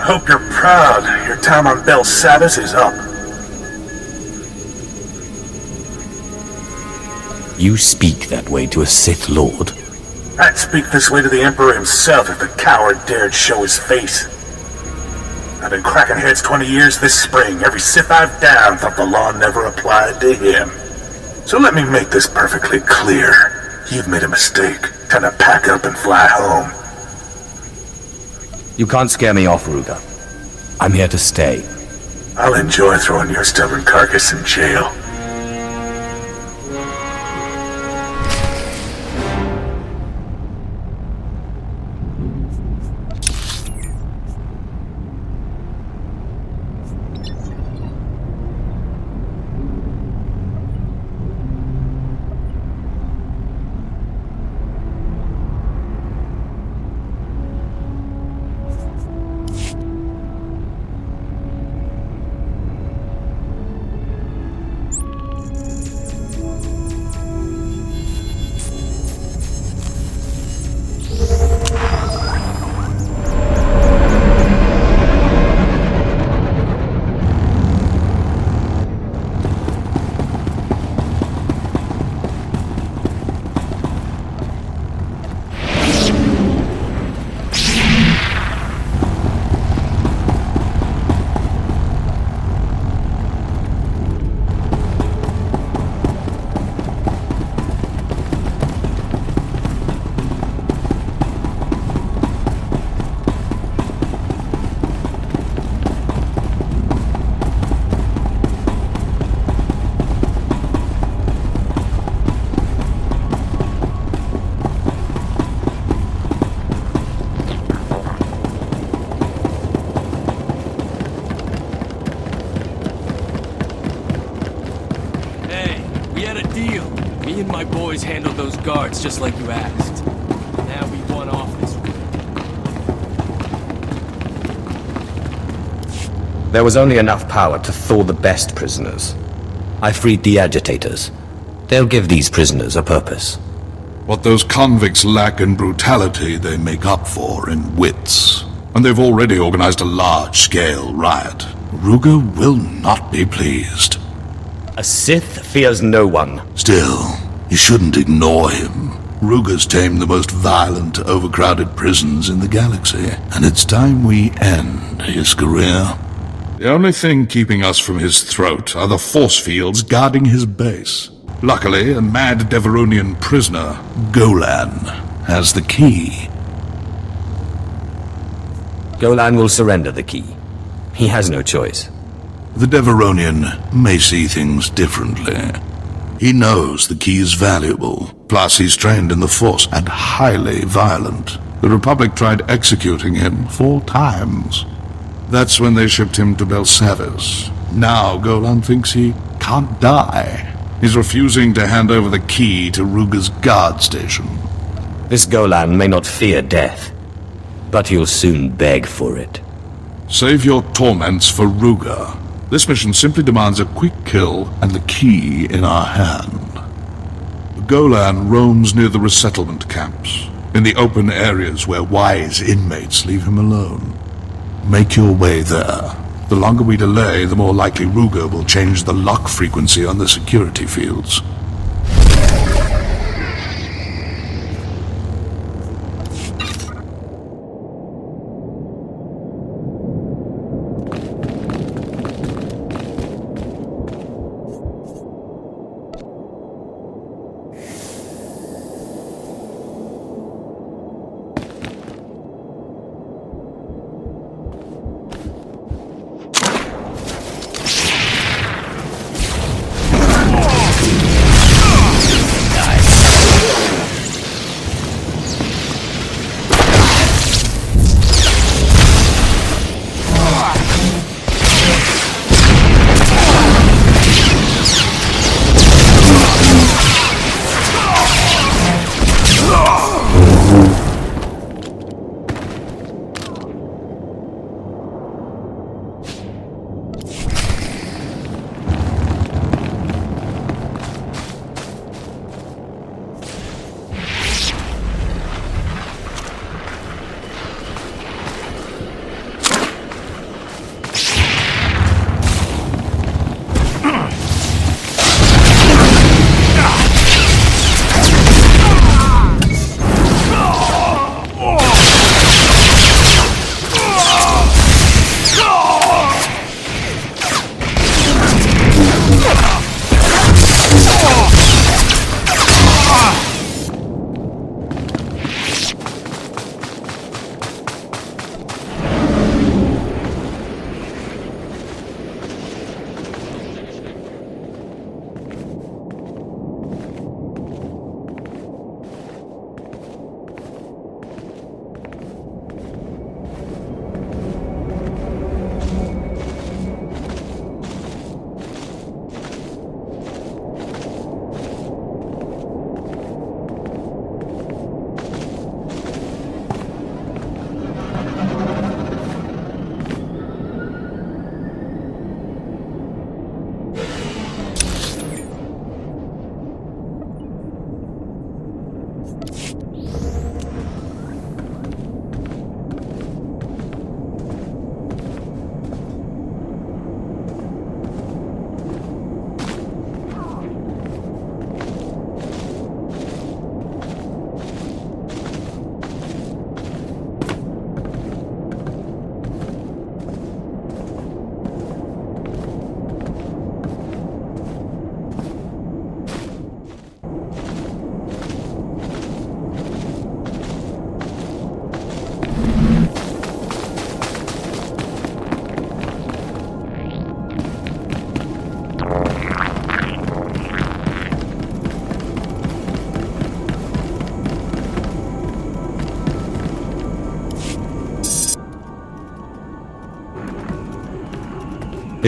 I hope you're proud. Your time on Belsavis is up. You speak that way to a Sith Lord? I'd speak this way to the Emperor himself if the coward dared show his face. I've been cracking heads 20 years this spring. Every Sith I've downed thought the law never applied to him. So let me make this perfectly clear. You've made a mistake. Time to pack up and fly home. You can't scare me off, Ruger. I'm here to stay. I'll enjoy throwing your stubborn carcass in jail. Handled those guards just like you asked. Now we won off this one. There was only enough power to thaw the best prisoners. I freed the agitators. They'll give these prisoners a purpose. What those convicts lack in brutality, they make up for in wits. And they've already organized a large-scale riot. Ruger will not be pleased. A Sith fears no one. Still, you shouldn't ignore him. Ruger's tamed the most violent, overcrowded prisons in the galaxy, and it's time we end his career. The only thing keeping us from his throat are the force fields guarding his base. Luckily, a mad Deveronian prisoner, Golan, has the key. Golan will surrender the key. He has no choice. The Deveronian may see things differently. He knows the key is valuable, plus he's trained in the Force and highly violent. The Republic tried executing him 4 times. That's when they shipped him to Belsavis. Now Golan thinks he can't die. He's refusing to hand over the key to Ruger's guard station. This Golan may not fear death, but he'll soon beg for it. Save your torments for Ruger. This mission simply demands a quick kill and the key in our hand. Golan roams near the resettlement camps, in the open areas where wise inmates leave him alone. Make your way there. The longer we delay, the more likely Ruger will change the lock frequency on the security fields.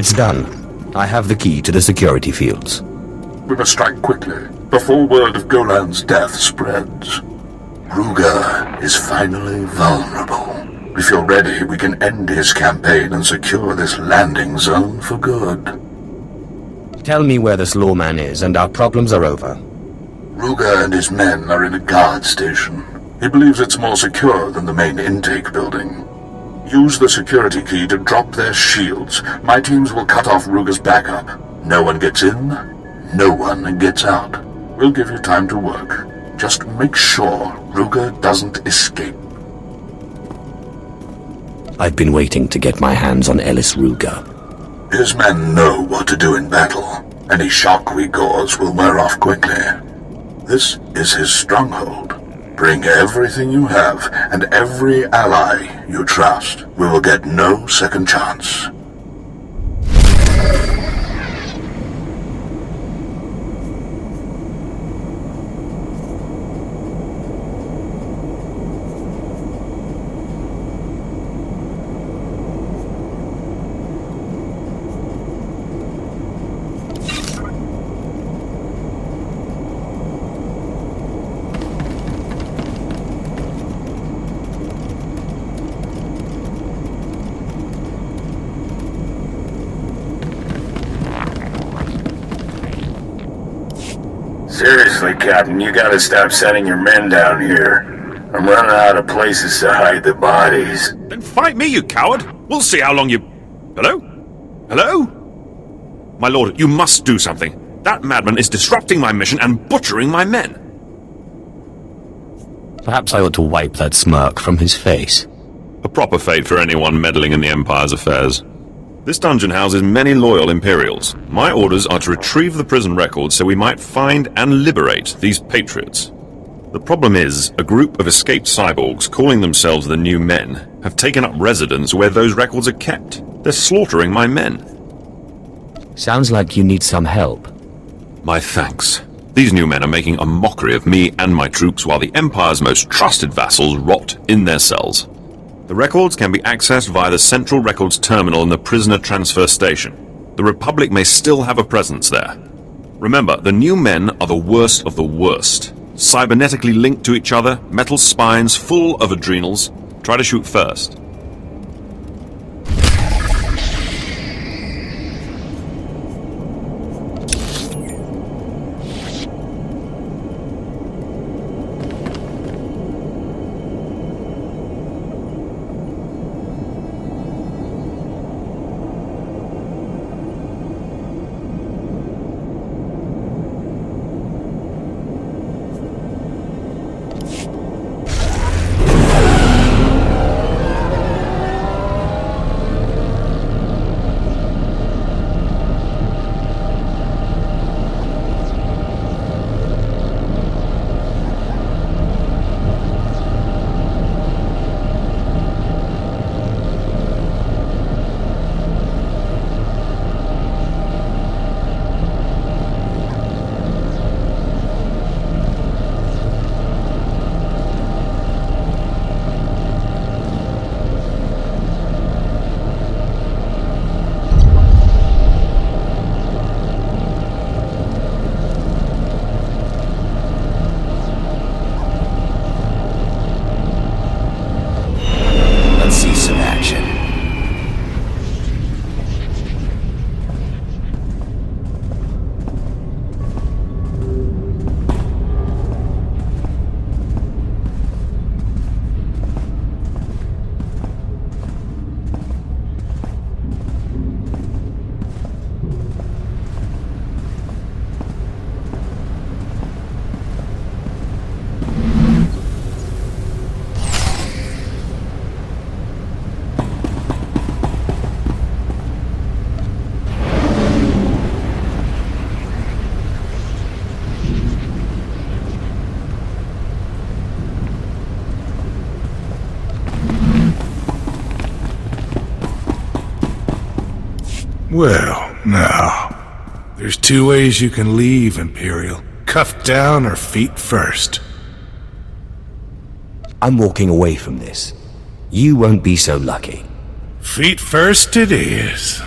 It's done. I have the key to the security fields. We must strike quickly, before word of Golan's death spreads. Ruga is finally vulnerable. If you're ready, we can end his campaign and secure this landing zone for good. Tell me where this lawman is, and our problems are over. Ruga and his men are in a guard station. He believes it's more secure than the main intake building. Use the security key to drop their shields. My teams will cut off Ruga's backup. No one gets in, no one gets out. We'll give you time to work. Just make sure Ruga doesn't escape. I've been waiting to get my hands on Ellis Ruga. His men know what to do in battle. Any shock we cause will wear off quickly. This is his stronghold. Bring everything you have, and every ally you trust. We will get no second chance. Seriously, Captain, you gotta stop sending your men down here. I'm running out of places to hide the bodies. Then fight me, you coward! We'll see how long you... Hello? Hello? My lord, you must do something. That madman is disrupting my mission and butchering my men. Perhaps I ought to wipe that smirk from his face. A proper fate for anyone meddling in the Empire's affairs. This dungeon houses many loyal Imperials. My orders are to retrieve the prison records so we might find and liberate these patriots. The problem is, a group of escaped cyborgs calling themselves the New Men have taken up residence where those records are kept. They're slaughtering my men. Sounds like you need some help. My thanks. These new men are making a mockery of me and my troops while the Empire's most trusted vassals rot in their cells. The records can be accessed via the Central Records Terminal in the Prisoner Transfer Station. The Republic may still have a presence there. Remember, the new men are the worst of the worst. Cybernetically linked to each other, metal spines full of adrenals. Try to shoot first. Well, now, there's two ways you can leave, Imperial. Cuffed down or feet first. I'm walking away from this. You won't be so lucky. Feet first it is.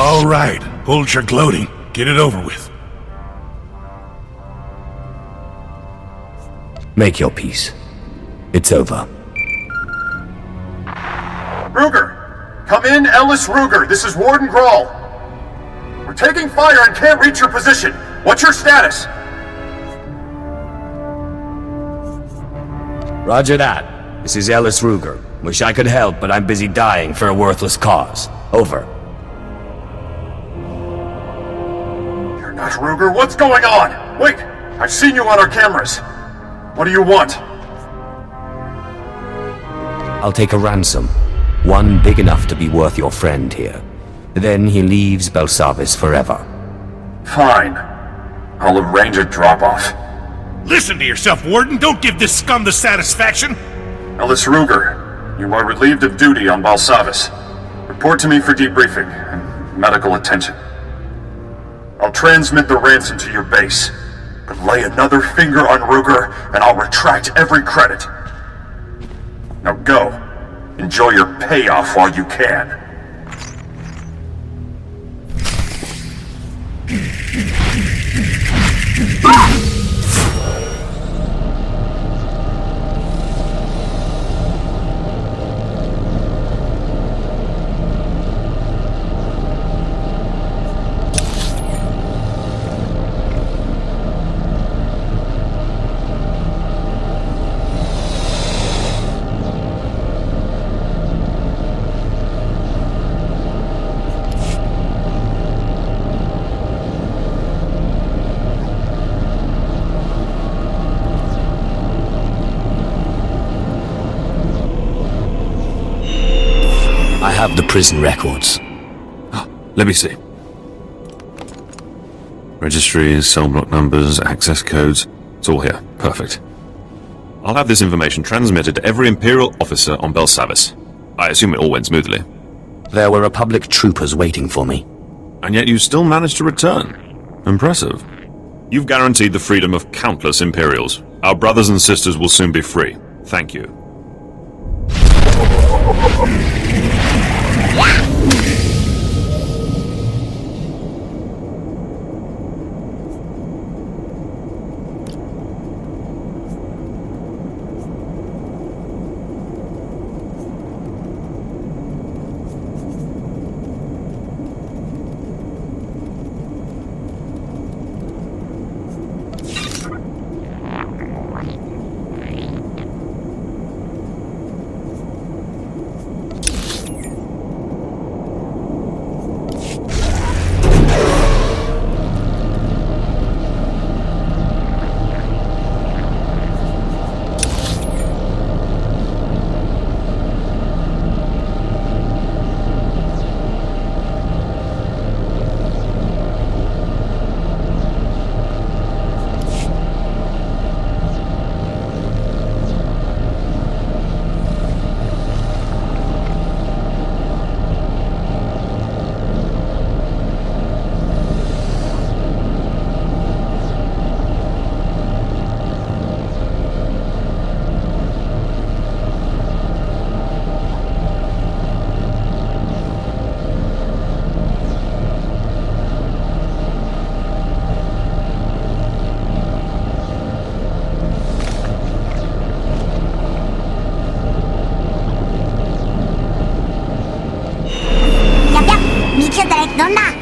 All right, hold your gloating. Get it over with. Make your peace. It's over. Ruger! Come in, Ellis Ruger. This is Warden Grawl. We're taking fire and can't reach your position. What's your status? Roger that. This is Ellis Ruger. Wish I could help, but I'm busy dying for a worthless cause. Over. You're not Ruger. What's going on? Wait! I've seen you on our cameras. What do you want? I'll take a ransom. One big enough to be worth your friend here. Then he leaves Belsavis forever. Fine. I'll arrange a drop-off. Listen to yourself, Warden. Don't give this scum the satisfaction. Ellis Ruger, you are relieved of duty on Belsavis. Report to me for debriefing and medical attention. I'll transmit the ransom to your base. But lay another finger on Ruger, and I'll retract every credit. Now go. Enjoy your payoff while you can. I have the prison records. Let me see. Registries, cell block numbers, access codes. It's all here. Perfect. I'll have this information transmitted to every Imperial officer on Belsavis. I assume it all went smoothly. There were Republic troopers waiting for me. And yet you still managed to return. Impressive. You've guaranteed the freedom of countless Imperials. Our brothers and sisters will soon be free. Thank you. ¿Dónde?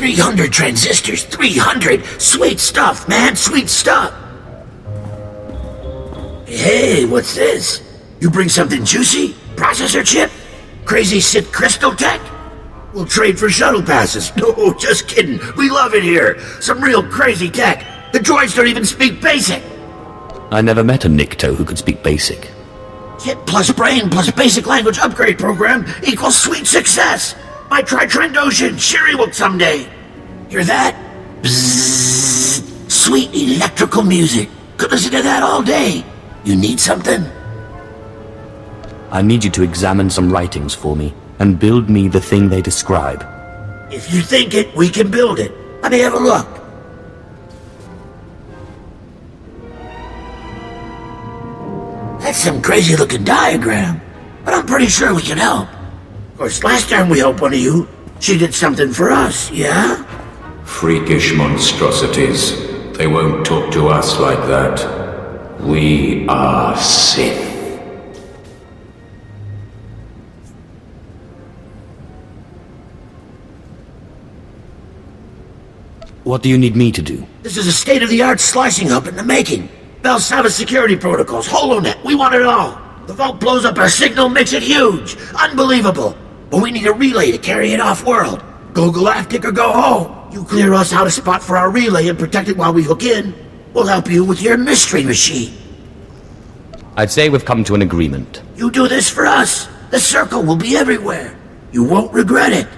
$300 transistors, 300! Sweet stuff, man, sweet stuff! Hey, what's this? You bring something juicy? Processor chip? Crazy Sith crystal tech? We'll trade for shuttle passes. No, just kidding. We love it here. Some real crazy tech. The droids don't even speak basic. I never met a Nikto who could speak basic. Chip plus brain plus basic language upgrade program equals sweet success. Might try Trandoshan. Sherry will someday. Hear that? Bzzz. Sweet electrical music. Could listen to that all day. You need something? I need you to examine some writings for me and build me the thing they describe. If you think it, we can build it. Let me have a look. That's some crazy looking diagram, but I'm pretty sure we can help. Of course, last time we helped one of you, she did something for us, yeah? Freakish monstrosities. They won't talk to us like that. We are Sith. What do you need me to do? This is a state-of-the-art slicing hub in the making. Belsavis security protocols, HoloNet, we want it all. The vault blows up our signal, makes it huge. Unbelievable. But we need a relay to carry it off-world. Go galactic or go home. You clear us out a spot for our relay and protect it while we hook in. We'll help you with your mystery machine. I'd say we've come to an agreement. You do this for us. The circle will be everywhere. You won't regret it.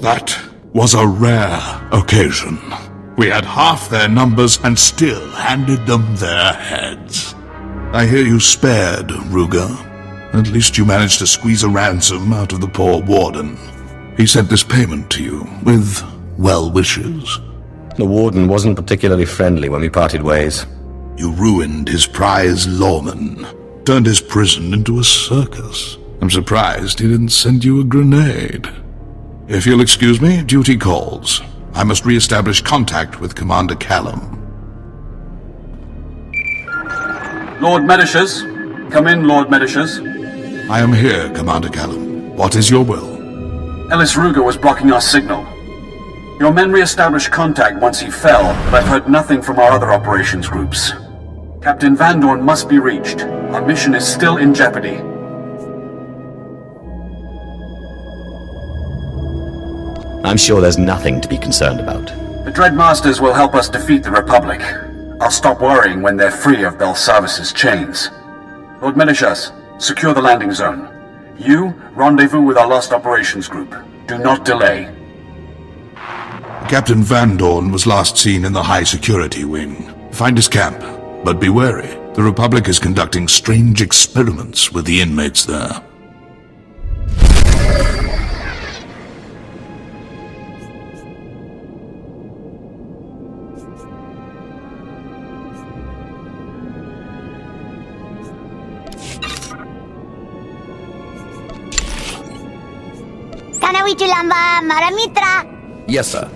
That was a rare occasion. We had half their numbers and still handed them their heads. I hear you spared, Ruger. At least you managed to squeeze a ransom out of the poor warden. He sent this payment to you, with well wishes. The warden wasn't particularly friendly when we parted ways. You ruined his prize lawman, turned his prison into a circus. I'm surprised he didn't send you a grenade. If you'll excuse me, duty calls. I must re-establish contact with Commander Callum. Lord Medicius? Come in, Lord Medicius. I am here, Commander Callum. What is your will? Ellis Ruger was blocking our signal. Your men re-established contact once he fell, but I've heard nothing from our other operations groups. Captain Van Dorn must be reached. Our mission is still in jeopardy. I'm sure there's nothing to be concerned about. The Dreadmasters will help us defeat the Republic. I'll stop worrying when they're free of Belsavis' chains. Lord Medicius, secure the landing zone. You, rendezvous with our lost operations group. Do not delay. Captain Van Dorn was last seen in the high security wing. Find his camp, but be wary. The Republic is conducting strange experiments with the inmates there. Lamba Maramitra. Yes, sir.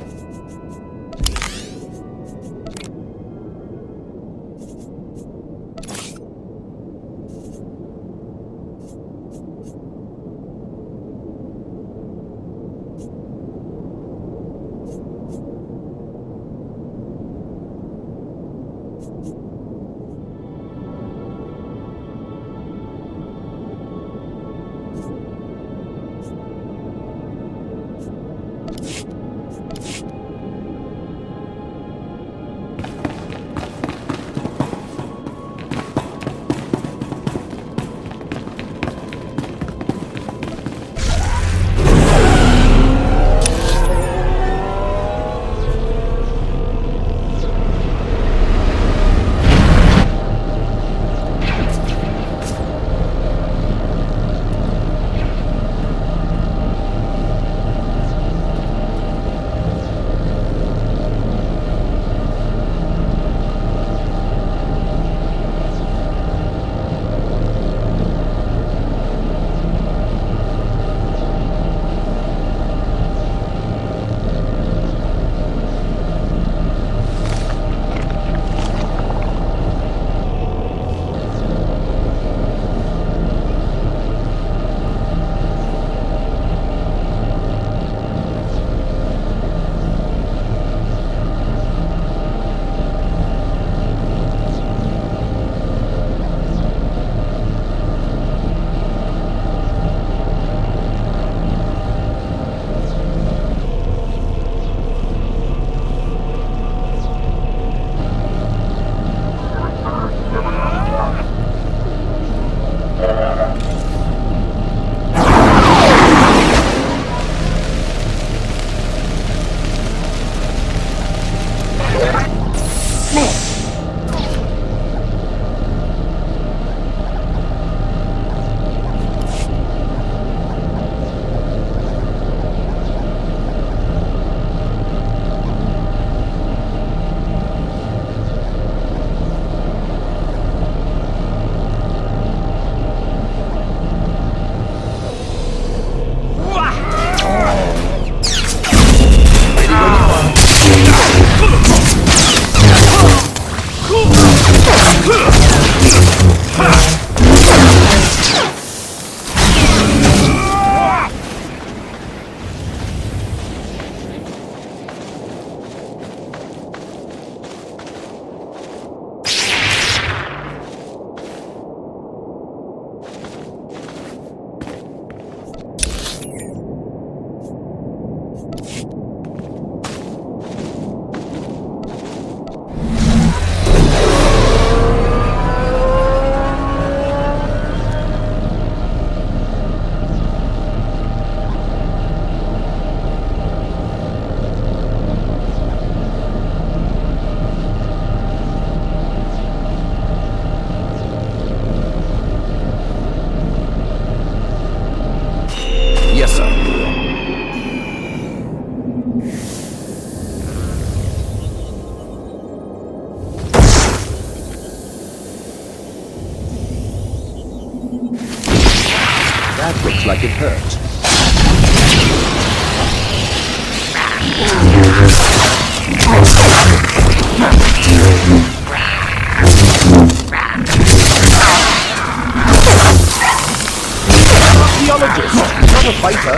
That looks like it hurt. Archaeologist, not a fighter.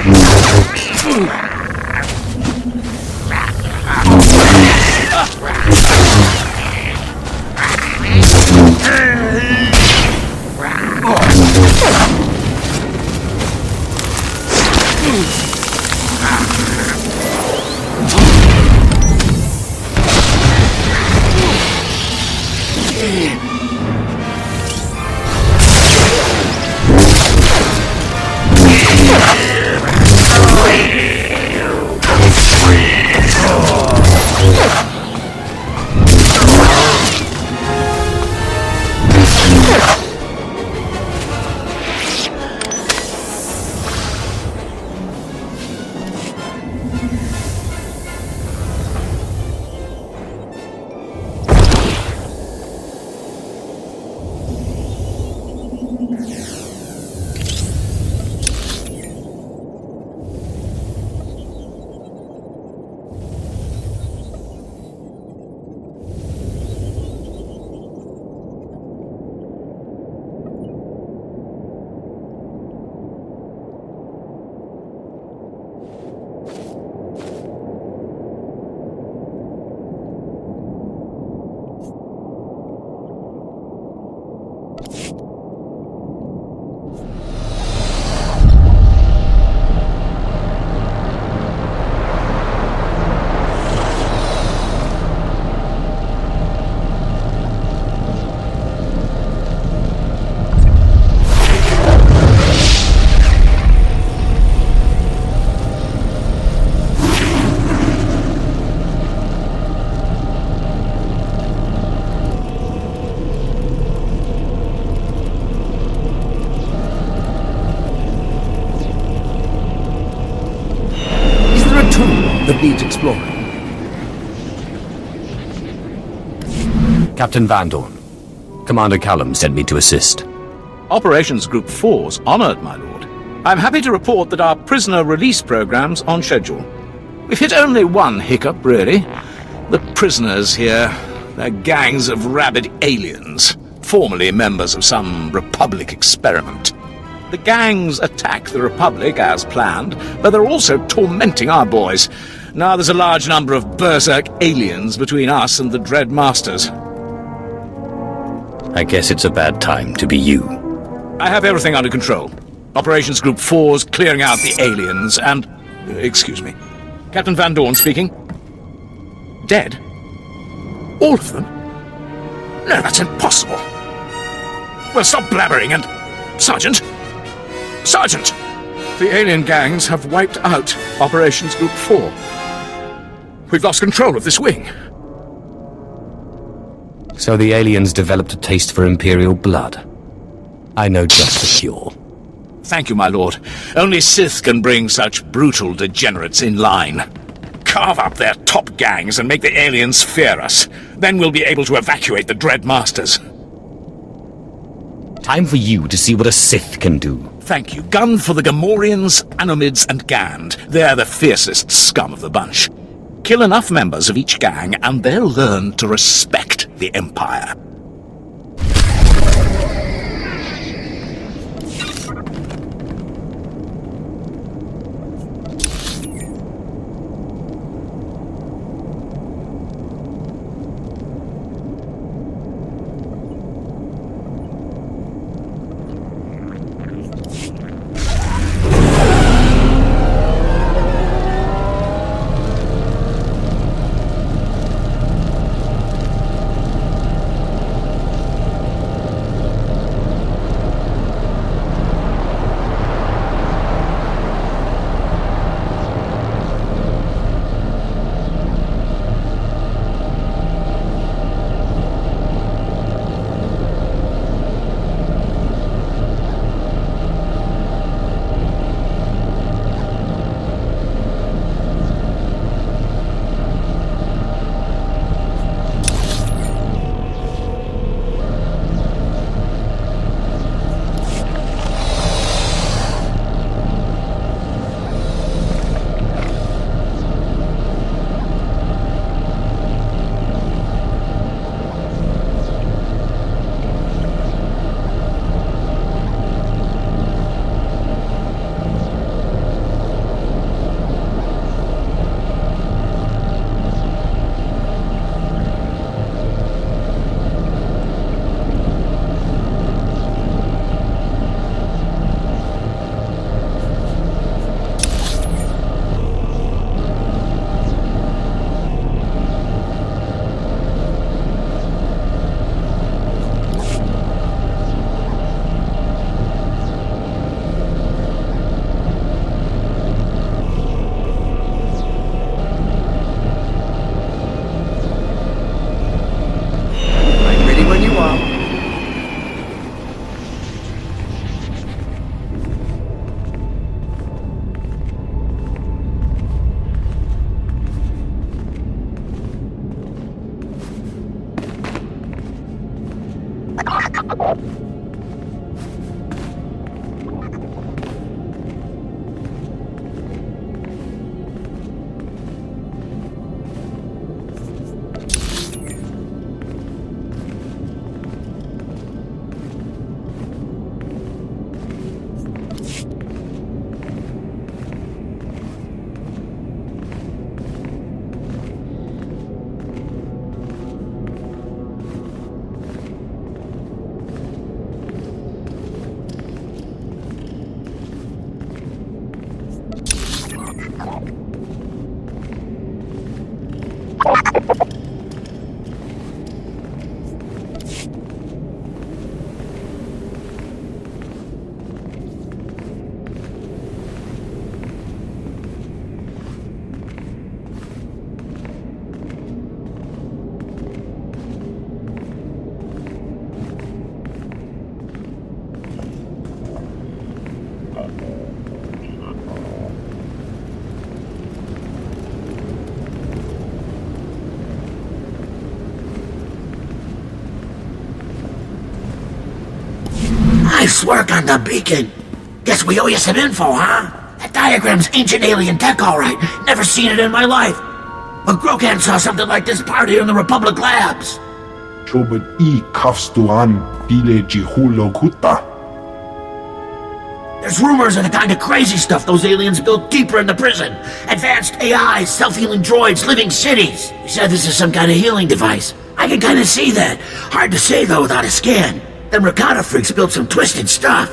That needs exploring. Captain Van Dorn. Commander Callum sent me to assist. Operations Group 4's honored, my lord. I'm happy to report that our prisoner release program's on schedule. We've hit only one hiccup, really. The prisoners here, they're gangs of rabid aliens, formerly members of some Republic experiment. The gangs attack the Republic as planned, but they're also tormenting our boys. Now there's a large number of berserk aliens between us and the Dread Masters. I guess it's a bad time to be you. I have everything under control. Operations Group 4's clearing out the aliens and... excuse me. Captain Van Dorn speaking. Dead? All of them? No, that's impossible. Well, stop blabbering and... Sergeant! Sergeant! The alien gangs have wiped out Operations Group 4. We've lost control of this wing. So the aliens developed a taste for Imperial blood. I know just the cure. Thank you, my lord. Only Sith can bring such brutal degenerates in line. Carve up their top gangs and make the aliens fear us. Then we'll be able to evacuate the Dread Masters. Time for you to see what a Sith can do. Thank you. Gun for the Gamorreans, Anomids, and Gand. They're the fiercest scum of the bunch. Kill enough members of each gang, and they'll learn to respect the Empire. Nice work on the beacon. Guess we owe you some info, huh? That diagram's ancient alien tech, all right. Never seen it in my life. But Grokan saw something like this part here in the Republic labs. Chobot I Kafstuan Bile Jihulo Kuta. There's rumors of the kind of crazy stuff those aliens built deeper in the prison. Advanced AI, self-healing droids, living cities. He said this is some kind of healing device. I can kind of see that. Hard to say, though, without a scan. Them Rakata freaks built some twisted stuff.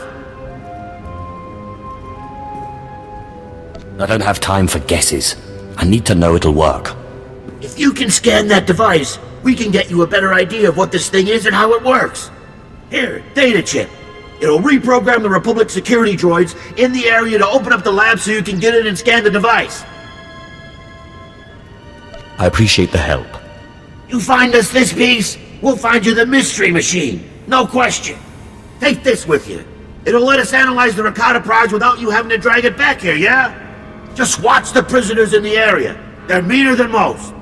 I don't have time for guesses. I need to know it'll work. If you can scan that device, we can get you a better idea of what this thing is and how it works. Here, data chip. It'll reprogram the Republic security droids in the area to open up the lab so you can get in and scan the device. I appreciate the help. You find us this piece, we'll find you the mystery machine. No question. Take this with you. It'll let us analyze the Rakata prize without you having to drag it back here, yeah? Just watch the prisoners in the area. They're meaner than most.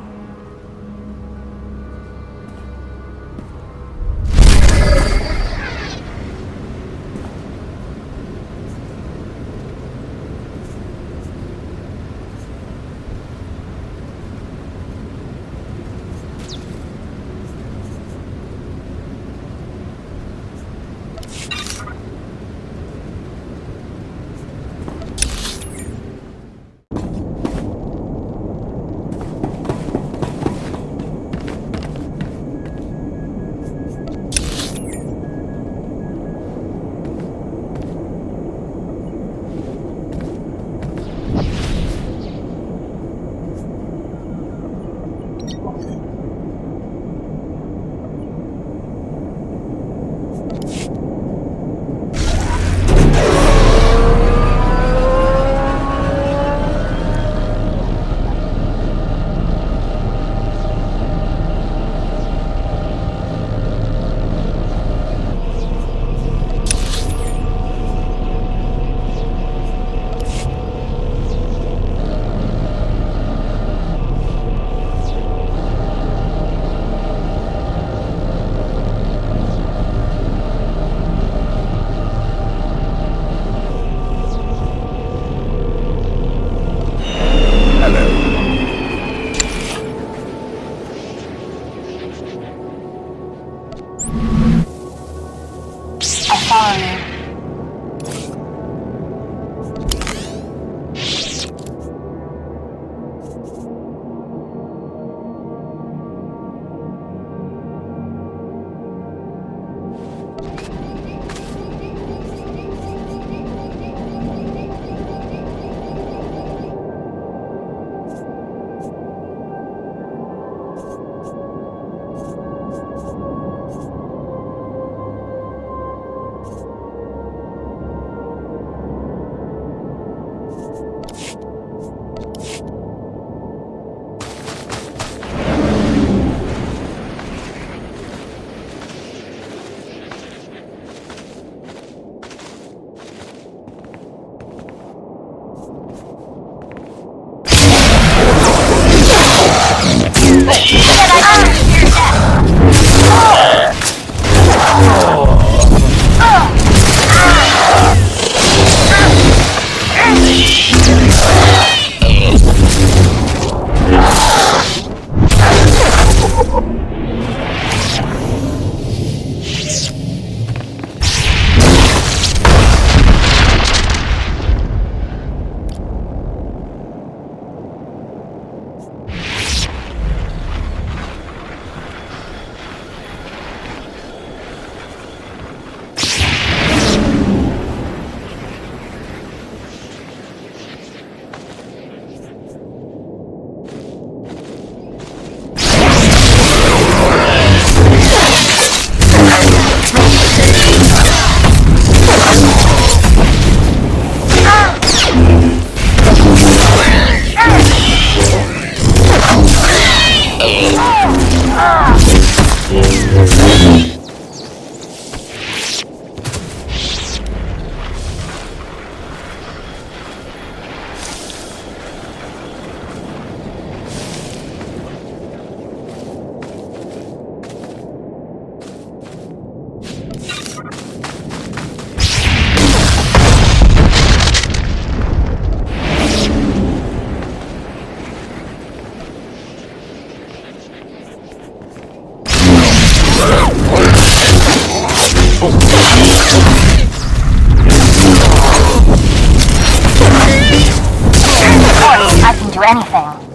anything.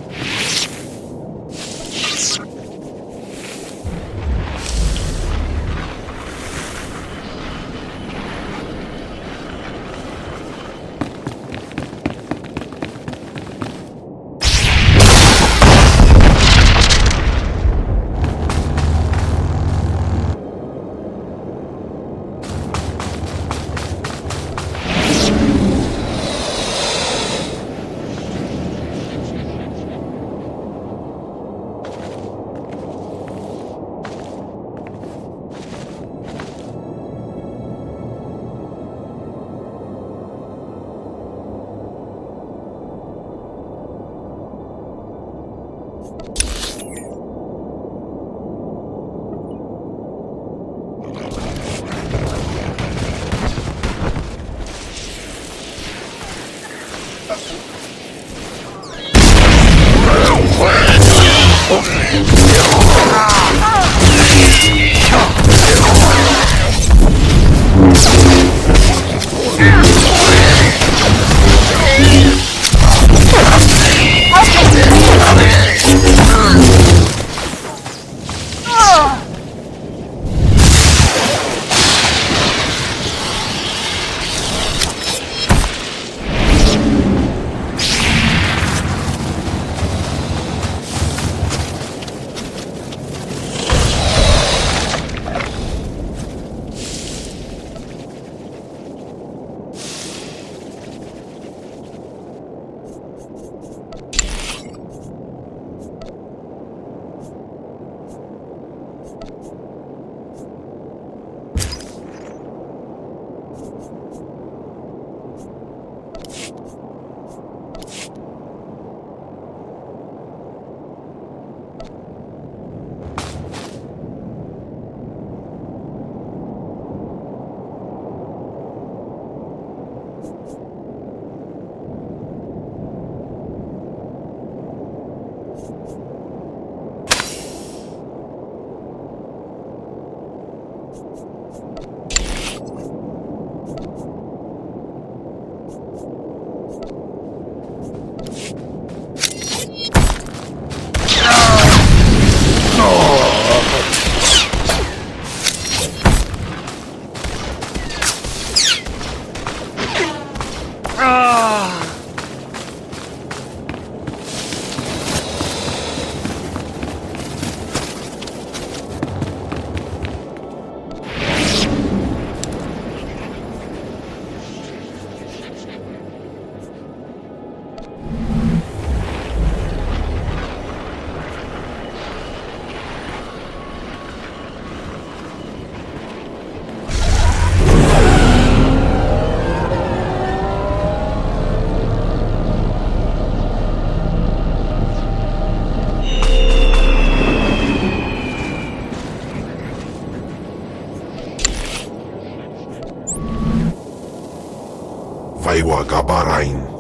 Vaiwa Gabarain.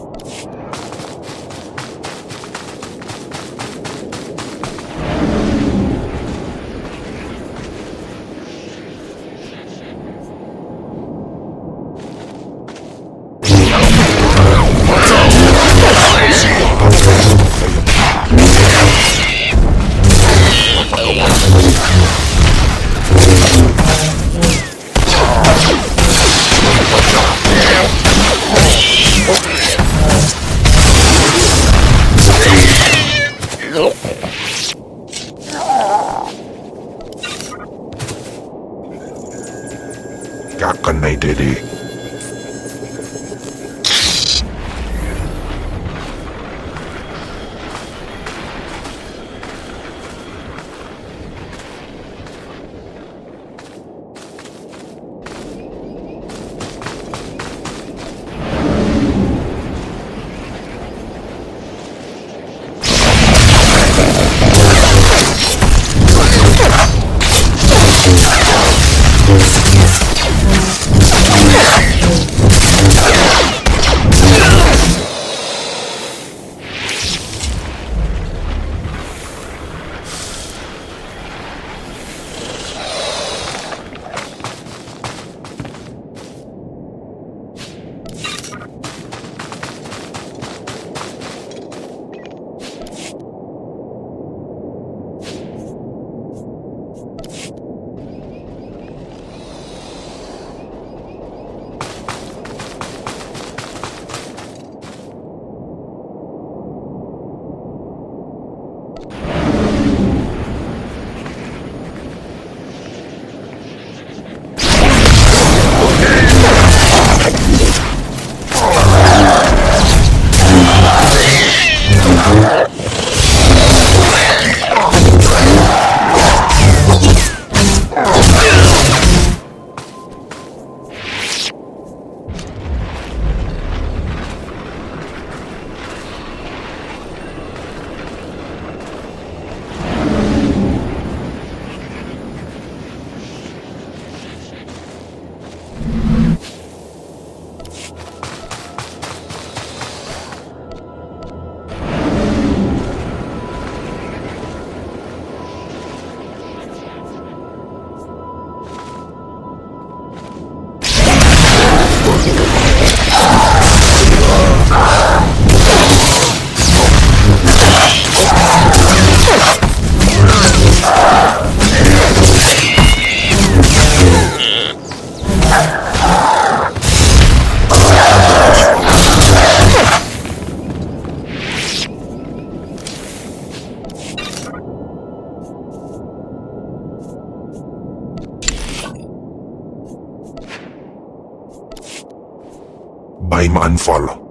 Baim unfollow.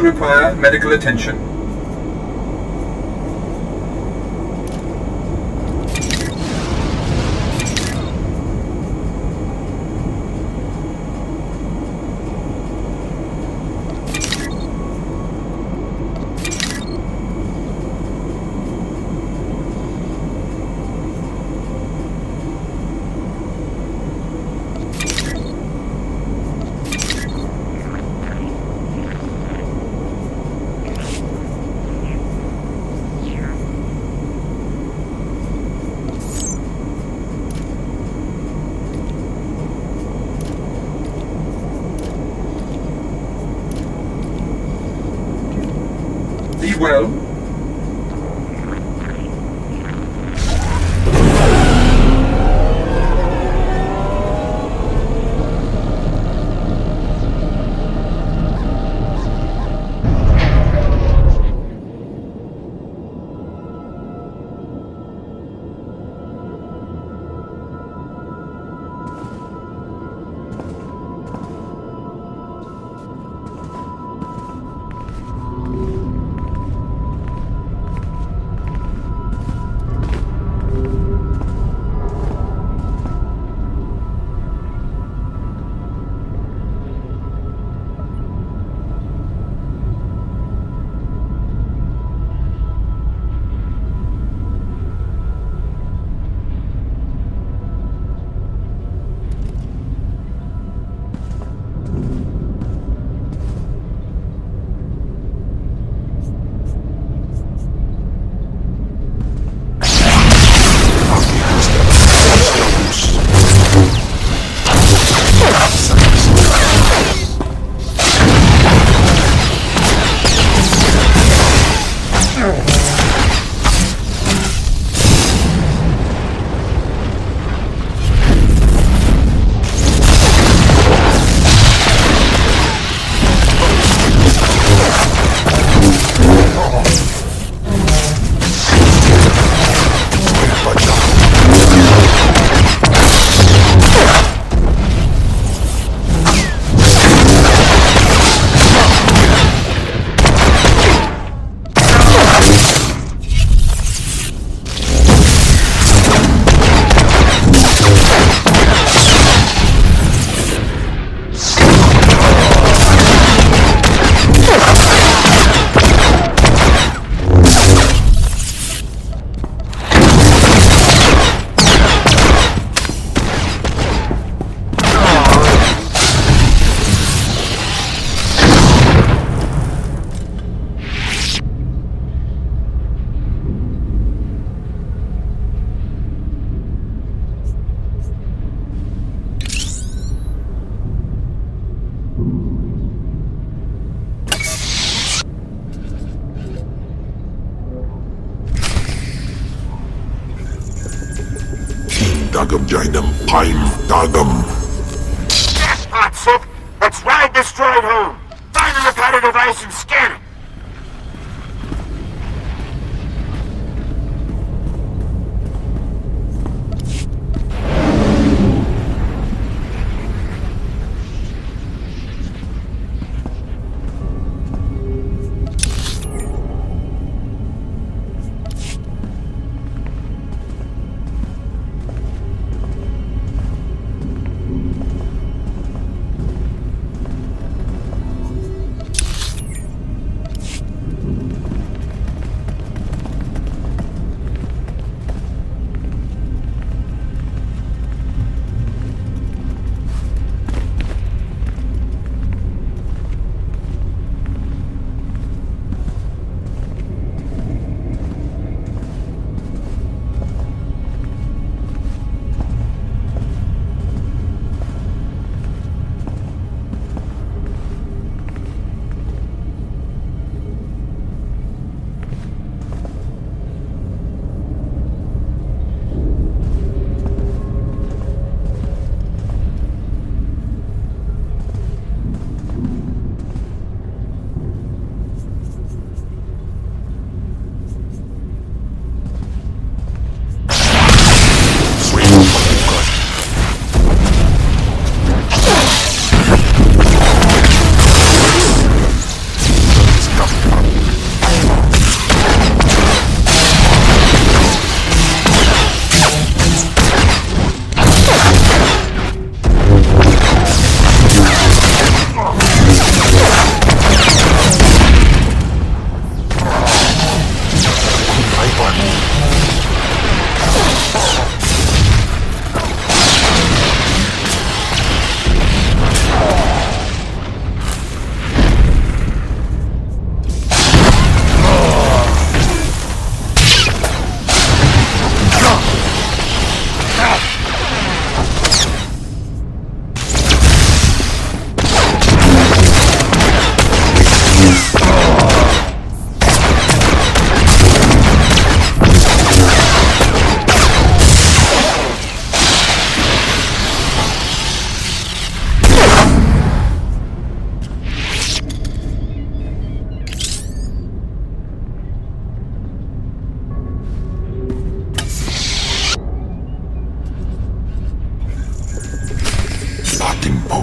require medical attention. Be well. Dagam Jainam Paim Dagam. Jackpot, Sith! Let's ride this droid home! Find the repair device and scan it!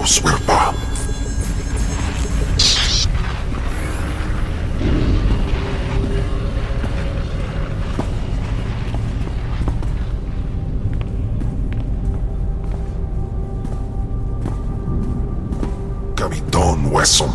suelta. Capitán Wesson.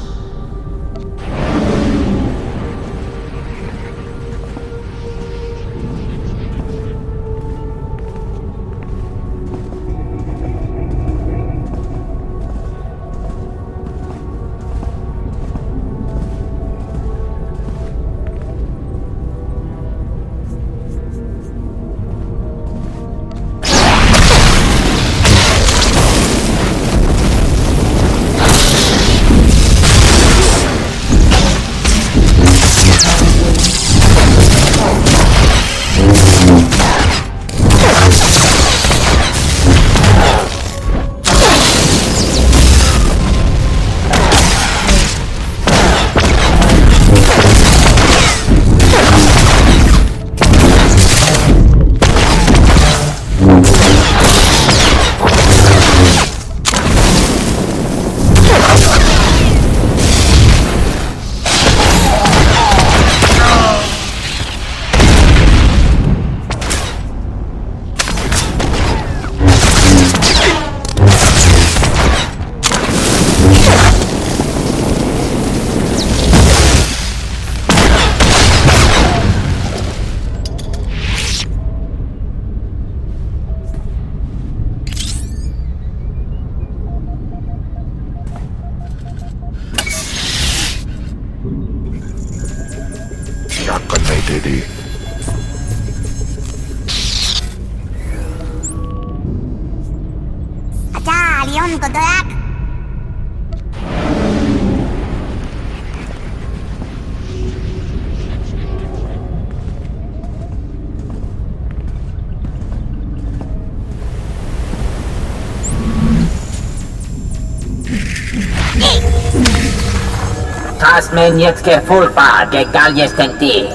Tasmenieckie fulpa, gegal jestem ty.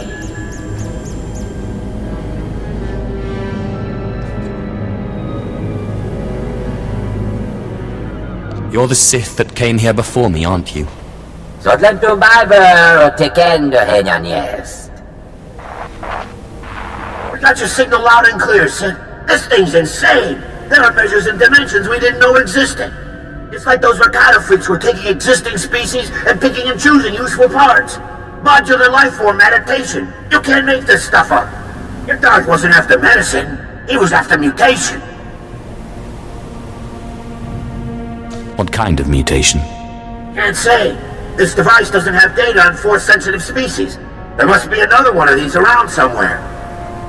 You're the Sith that came here before me, aren't you? Zodlem tu barber, tekendo henyan jest. We got your signal loud and clear, Sith. This thing's insane. There are measures and dimensions we didn't know existed. It's like those Ricotta freaks were taking existing species and picking and choosing useful parts. Modular life form adaptation. You can't make this stuff up. Your Darth wasn't after medicine. He was after mutation. What kind of mutation? Can't say. This device doesn't have data on Force-sensitive species. There must be another one of these around somewhere.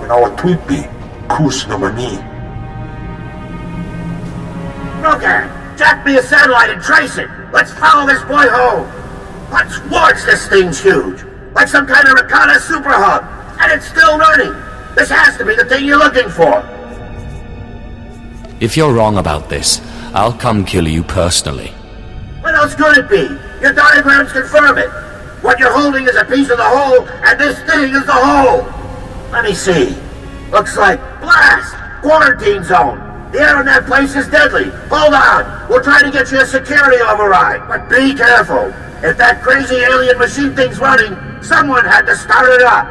Nawatwipi, kus namani. Rogan, jack me a satellite and trace it. Let's follow this boy home. What's worse, this thing's huge. Like some kind of Ricotta super hub. And it's still running. This has to be the thing you're looking for. If you're wrong about this, I'll come kill you personally. What else could it be? Your diagrams confirm it. What you're holding is a piece of the whole, and this thing is the whole. Let me see. Looks like blast! Quarantine zone. The air in that place is deadly. Hold on. We'll try to get you a security override. But be careful. If that crazy alien machine thing's running, someone had to start it up.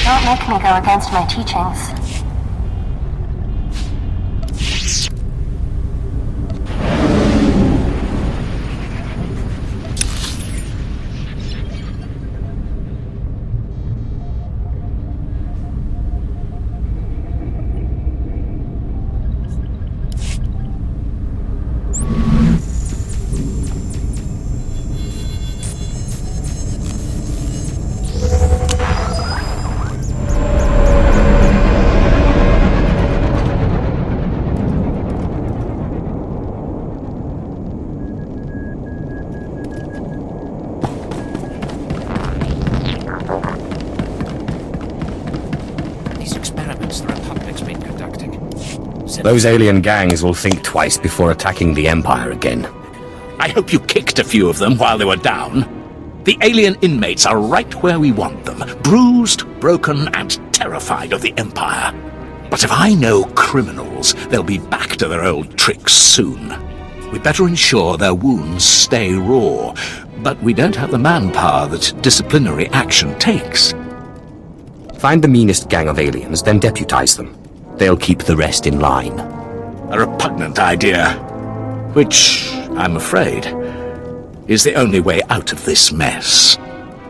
Don't make me go against my teachings. Those alien gangs will think twice before attacking the Empire again. I hope you kicked a few of them while they were down. The alien inmates are right where we want them, bruised, broken, and terrified of the Empire. But if I know criminals, they'll be back to their old tricks soon. We'd better ensure their wounds stay raw, but we don't have the manpower that disciplinary action takes. Find the meanest gang of aliens, then deputize them. They'll keep the rest in line. A repugnant idea, which, I'm afraid, is the only way out of this mess.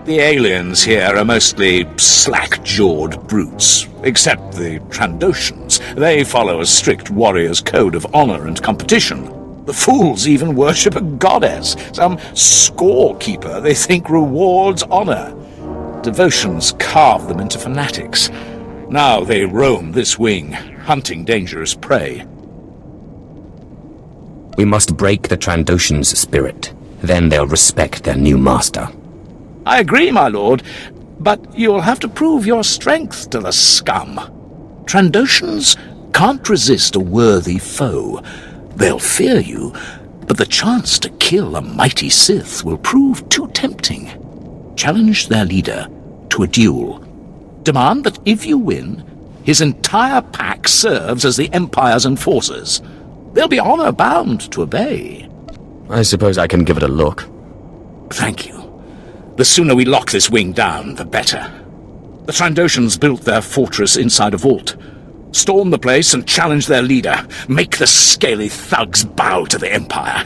The aliens here are mostly slack-jawed brutes, except the Trandoshans. They follow a strict warrior's code of honor and competition. The fools even worship a goddess, some scorekeeper they think rewards honor. Devotions carve them into fanatics. Now they roam this wing, hunting dangerous prey. We must break the Trandoshans' spirit. Then they'll respect their new master. I agree, my lord, but you'll have to prove your strength to the scum. Trandoshans can't resist a worthy foe. They'll fear you, but the chance to kill a mighty Sith will prove too tempting. Challenge their leader to a duel. Demand that if you win, his entire pack serves as the Empire's enforcers. They'll be honor-bound to obey. I suppose I can give it a look. Thank you. The sooner we lock this wing down, the better. The Trandoshans built their fortress inside a vault. Storm the place and challenge their leader. Make the scaly thugs bow to the Empire.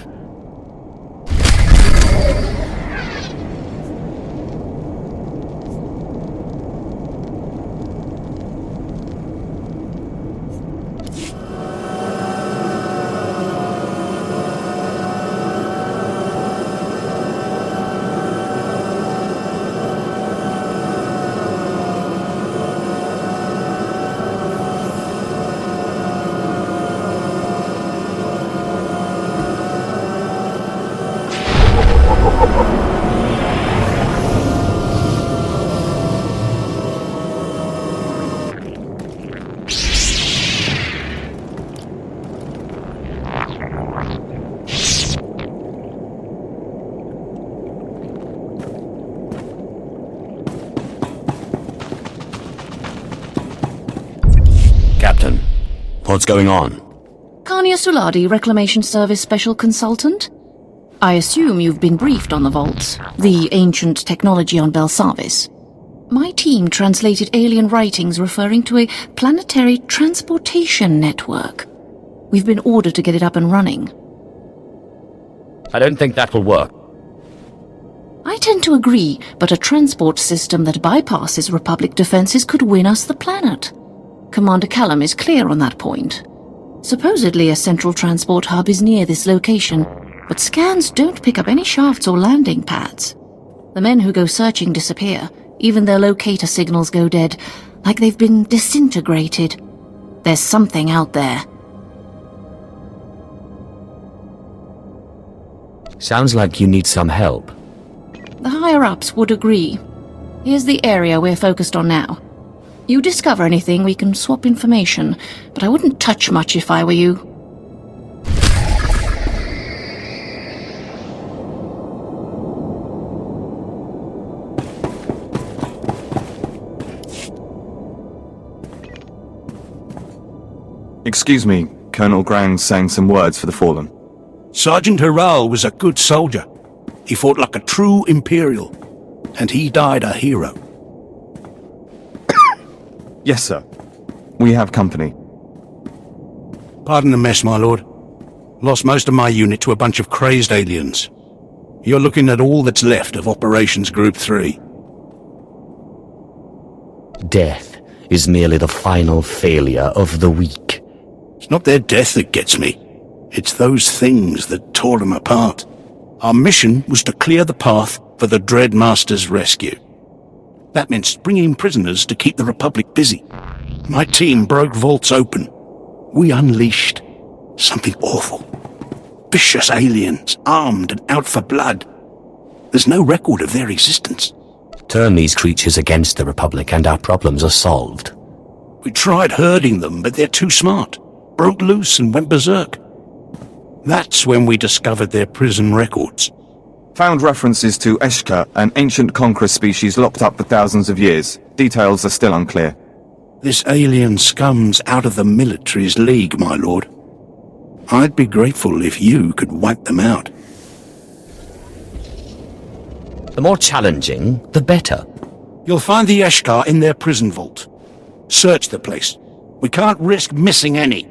Captain, what's going on? Kanya Suladi, Reclamation Service Special Consultant. I assume you've been briefed on the vaults, the ancient technology on Belsavis. My team translated alien writings referring to a planetary transportation network. We've been ordered to get it up and running. I don't think that will work. I tend to agree, but a transport system that bypasses Republic defenses could win us the planet. Commander Callum is clear on that point. Supposedly a central transport hub is near this location, but scans don't pick up any shafts or landing pads. The men who go searching disappear. Even their locator signals go dead, like they've been disintegrated. There's something out there. Sounds like you need some help. The higher-ups would agree. Here's the area we're focused on now. You discover anything, we can swap information, but I wouldn't touch much if I were you. Excuse me, Colonel Grang's saying some words for the fallen. Sergeant Harral was a good soldier. He fought like a true Imperial, and he died a hero. Yes, sir. We have company. Pardon the mess, my lord. Lost most of my unit to a bunch of crazed aliens. You're looking at all that's left of Operations Group 3. Death is merely the final failure of the weak. It's not their death that gets me. It's those things that tore them apart. Our mission was to clear the path for the Dread Master's rescue. That meant springing prisoners to keep the Republic busy. My team broke vaults open. We unleashed something awful. Vicious aliens, armed and out for blood. There's no record of their existence. Turn these creatures against the Republic and our problems are solved. We tried herding them, but they're too smart. broke loose and went berserk. That's when we discovered their prison records. Found references to Eshka, an ancient conqueror species locked up for thousands of years. Details are still unclear. This alien scum's out of the military's league, my lord. I'd be grateful if you could wipe them out. The more challenging, the better. You'll find the Eshka in their prison vault. Search the place. We can't risk missing any.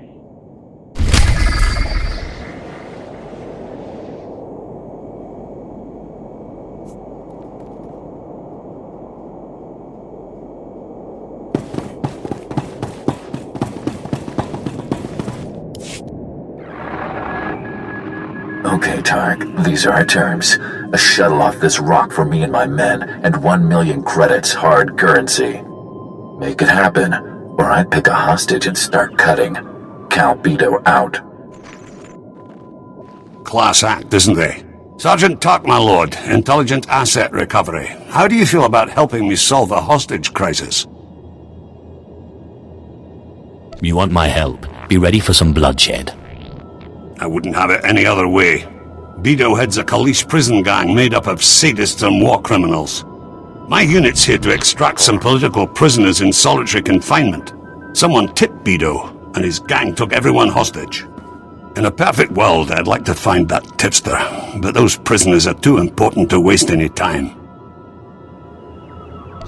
Okay, Tark, these are our terms. A shuttle off this rock for me and my men, and 1 million credits hard currency. Make it happen, or I pick a hostage and start cutting. Cal Beto out. Class act, isn't they? Sergeant Tark, my lord, intelligent asset recovery. How do you feel about helping me solve a hostage crisis? You want my help? Be ready for some bloodshed. I wouldn't have it any other way. Beto heads a Kalish prison gang made up of sadists and war criminals. My unit's here to extract some political prisoners in solitary confinement. Someone tipped Beto, and his gang took everyone hostage. In a perfect world, I'd like to find that tipster, but those prisoners are too important to waste any time.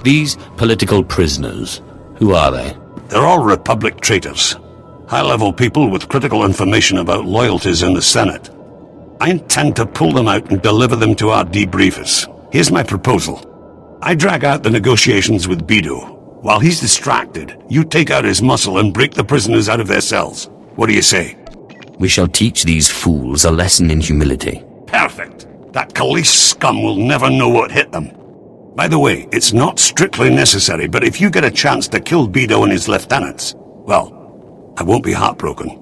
These political prisoners, who are they? They're all Republic traitors. High-level people with critical information about loyalties in the Senate. I intend to pull them out and deliver them to our debriefers. Here's my proposal. I drag out the negotiations with Beto. While he's distracted, you take out his muscle and break the prisoners out of their cells. What do you say? We shall teach these fools a lesson in humility. Perfect. That Kalish scum will never know what hit them. By the way, it's not strictly necessary, but if you get a chance to kill Beto and his lieutenants, well, I won't be heartbroken.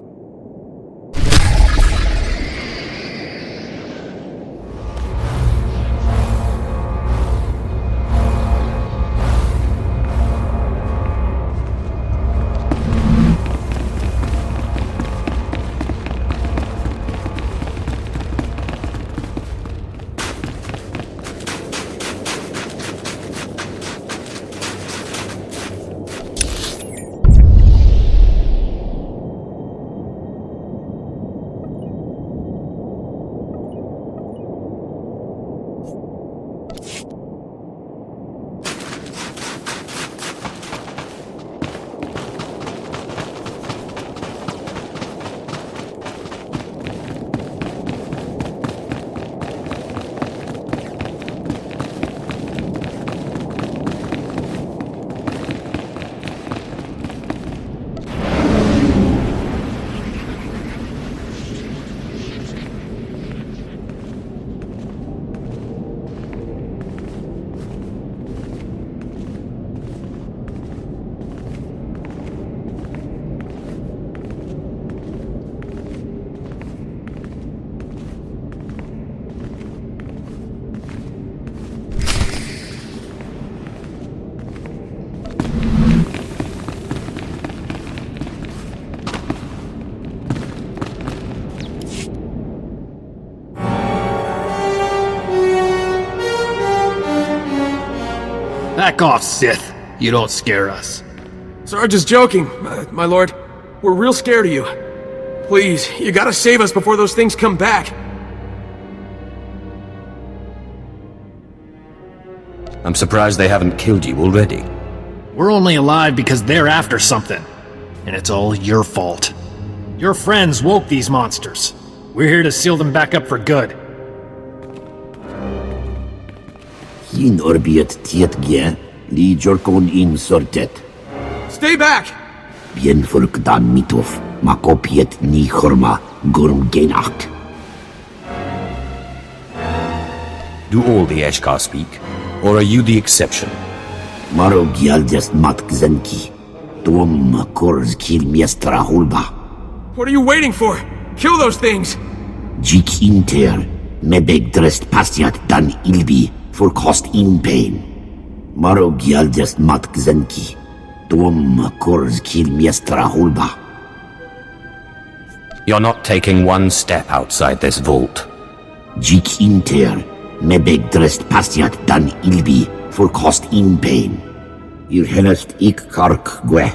Back off, Sith. You don't scare us. Sarge is joking, my lord. We're real scared of you. Please, you gotta save us before those things come back. I'm surprised they haven't killed you already. We're only alive because they're after something. And it's all your fault. Your friends woke these monsters. We're here to seal them back up for good. Hin orbiet tietgie, li jorkon in sortet. Stay back! Bien furkdan mitov, makopiet ni horma, gurm genakt. Do all the Eshka speak, or are you the exception? Maro gialdes matkzenki, tuom kors kil miestra hulba. What are you waiting for? Kill those things! Jik inter, mebeg drest pasiat dan ilbi, for cost in pain. Maro gialdes matkzenki, tuom kors kil miestra hulba. You're not taking one step outside this vault. Jik inter, mebeg drest pastiat dan ilbi, for cost in pain. Ir helest ik kark gwe.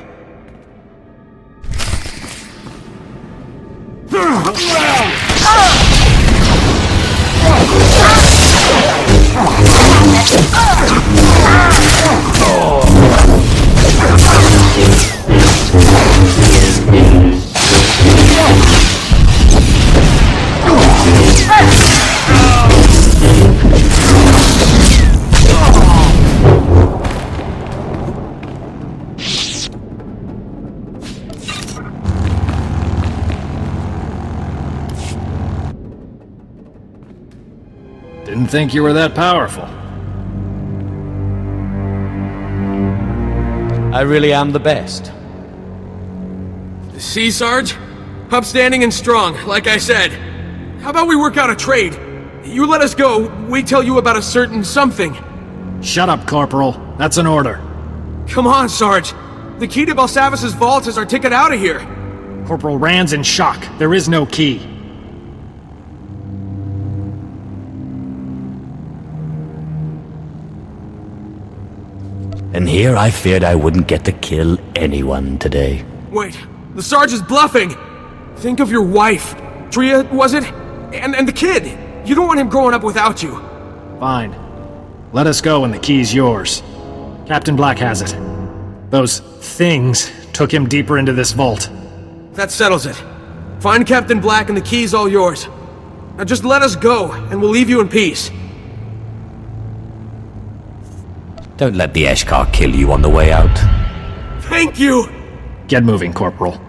Didn't think you were that powerful. I really am the best. See, Sarge? Upstanding and strong, like I said. How about we work out a trade? You let us go, we tell you about a certain something. Shut up, Corporal. That's an order. Come on, Sarge. The key to Belsavis' vault is our ticket out of here. Corporal Rand's in shock. There is no key. And here I feared I wouldn't get to kill anyone today. Wait, the Sarge is bluffing! Think of your wife. Tria, was it? And the kid! You don't want him growing up without you. Fine. Let us go and the key's yours. Captain Black has it. Those things took him deeper into this vault. That settles it. Find Captain Black and the key's all yours. Now just let us go, and we'll leave you in peace. Don't let the Eshka kill you on the way out. Thank you! Get moving, Corporal.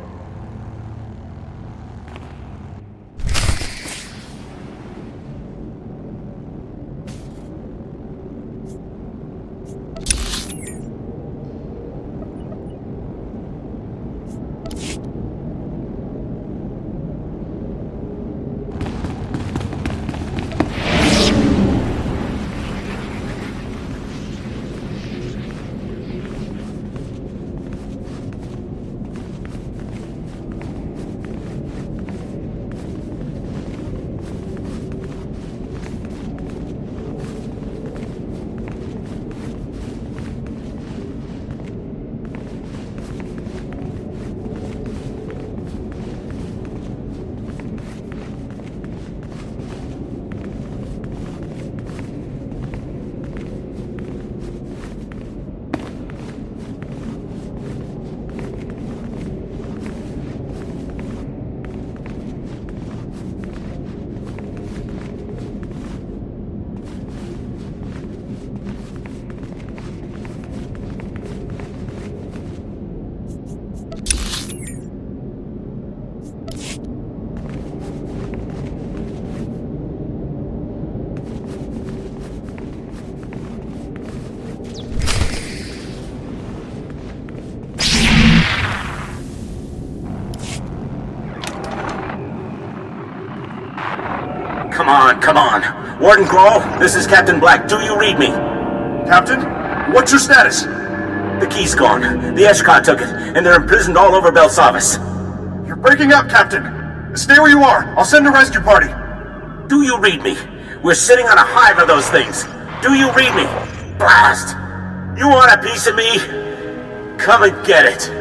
Come on. Warden Grohl, this is Captain Black. Do you read me? Captain, what's your status? The key's gone. The Eshka took it, and they're imprisoned all over Belsavis. You're breaking up, Captain. Stay where you are. I'll send a rescue party. Do you read me? We're sitting on a hive of those things. Do you read me? Blast! You want a piece of me? Come and get it.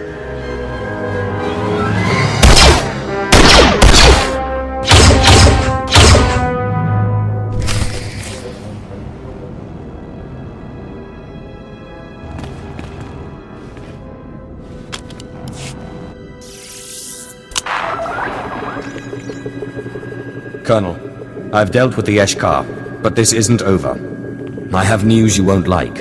Colonel, I've dealt with the Eshka, but this isn't over. I have news you won't like.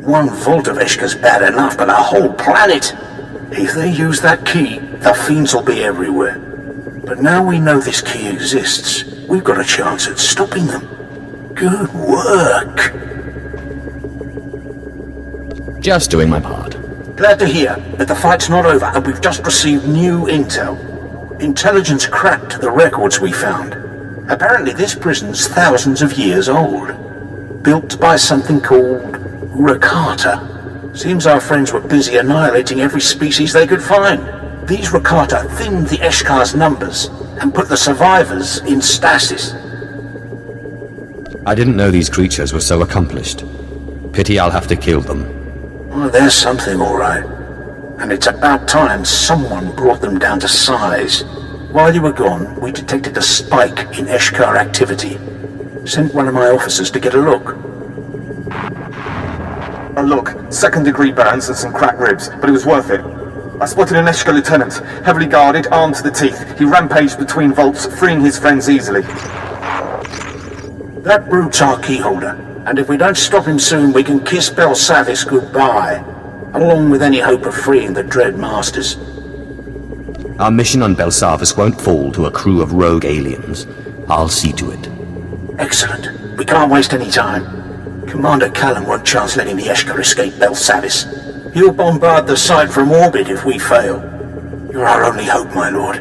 One vault of Eshka's bad enough, but a whole planet! If they use that key, the fiends will be everywhere. But now we know this key exists, we've got a chance at stopping them. Good work! Just doing my part. Glad to hear that the fight's not over and we've just received new intel. Intelligence cracked the records we found. Apparently this prison's thousands of years old. Built by something called Rakata. Seems our friends were busy annihilating every species they could find. These Rakata thinned the Eshka's numbers and put the survivors in stasis. I didn't know these creatures were so accomplished. Pity I'll have to kill them. Well, there's something, all right. And it's about time someone brought them down to size. While you were gone, we detected a spike in Eshka activity. Sent one of my officers to get a look. Look, second-degree burns and some cracked ribs, but it was worth it. I spotted an Eshka lieutenant, heavily guarded, armed to the teeth. He rampaged between vaults, freeing his friends easily. That brute's our keyholder, and if we don't stop him soon, we can kiss Belsavis goodbye, along with any hope of freeing the Dread Masters. Our mission on Belsavis won't fall to a crew of rogue aliens. I'll see to it. Excellent. We can't waste any time. Commander Callum won't chance letting the Eshka escape Belsavis. He'll bombard the site from orbit if we fail. You're our only hope, my lord.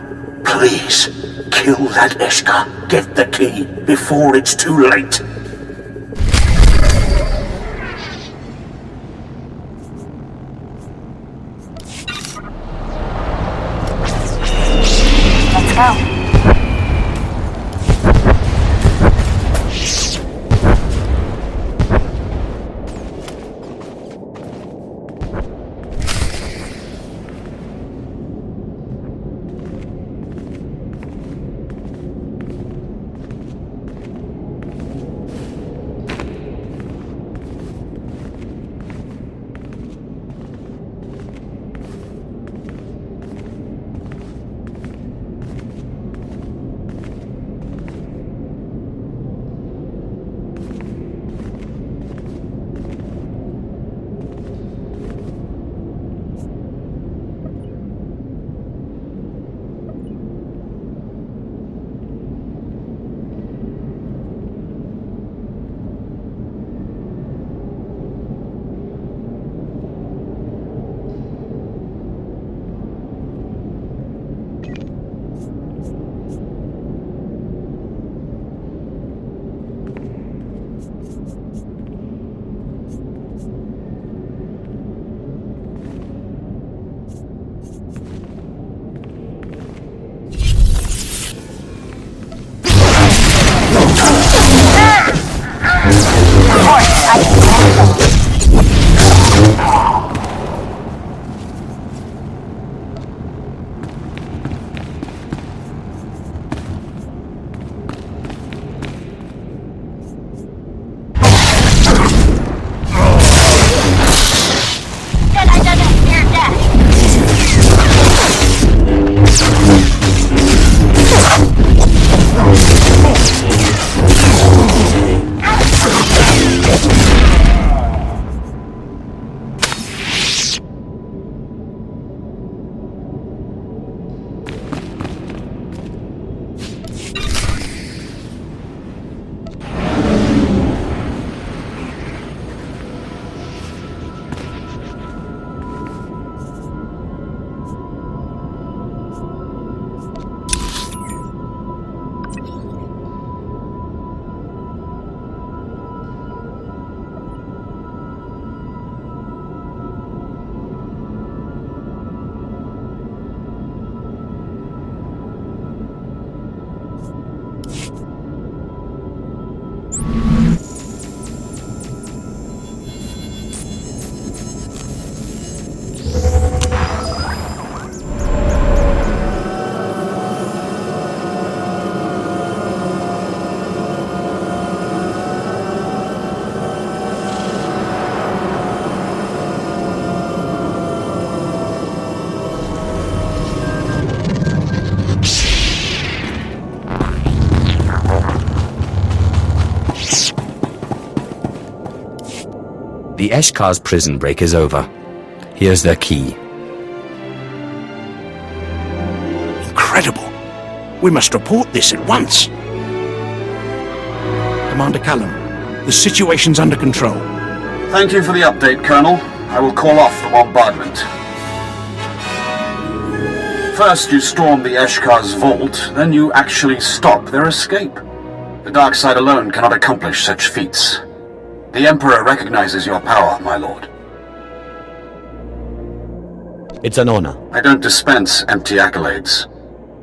Please, kill that Eshka. Get the key before it's too late. Let's go. The Eshka's prison break is over. Here's their key. Incredible. We must report this at once. Commander Callum, the situation's under control. Thank you for the update, Colonel. I will call off the bombardment. First you storm the Eshka's vault, then you actually stop their escape. The dark side alone cannot accomplish such feats. The Emperor recognizes your power, my lord. It's an honor. I don't dispense empty accolades.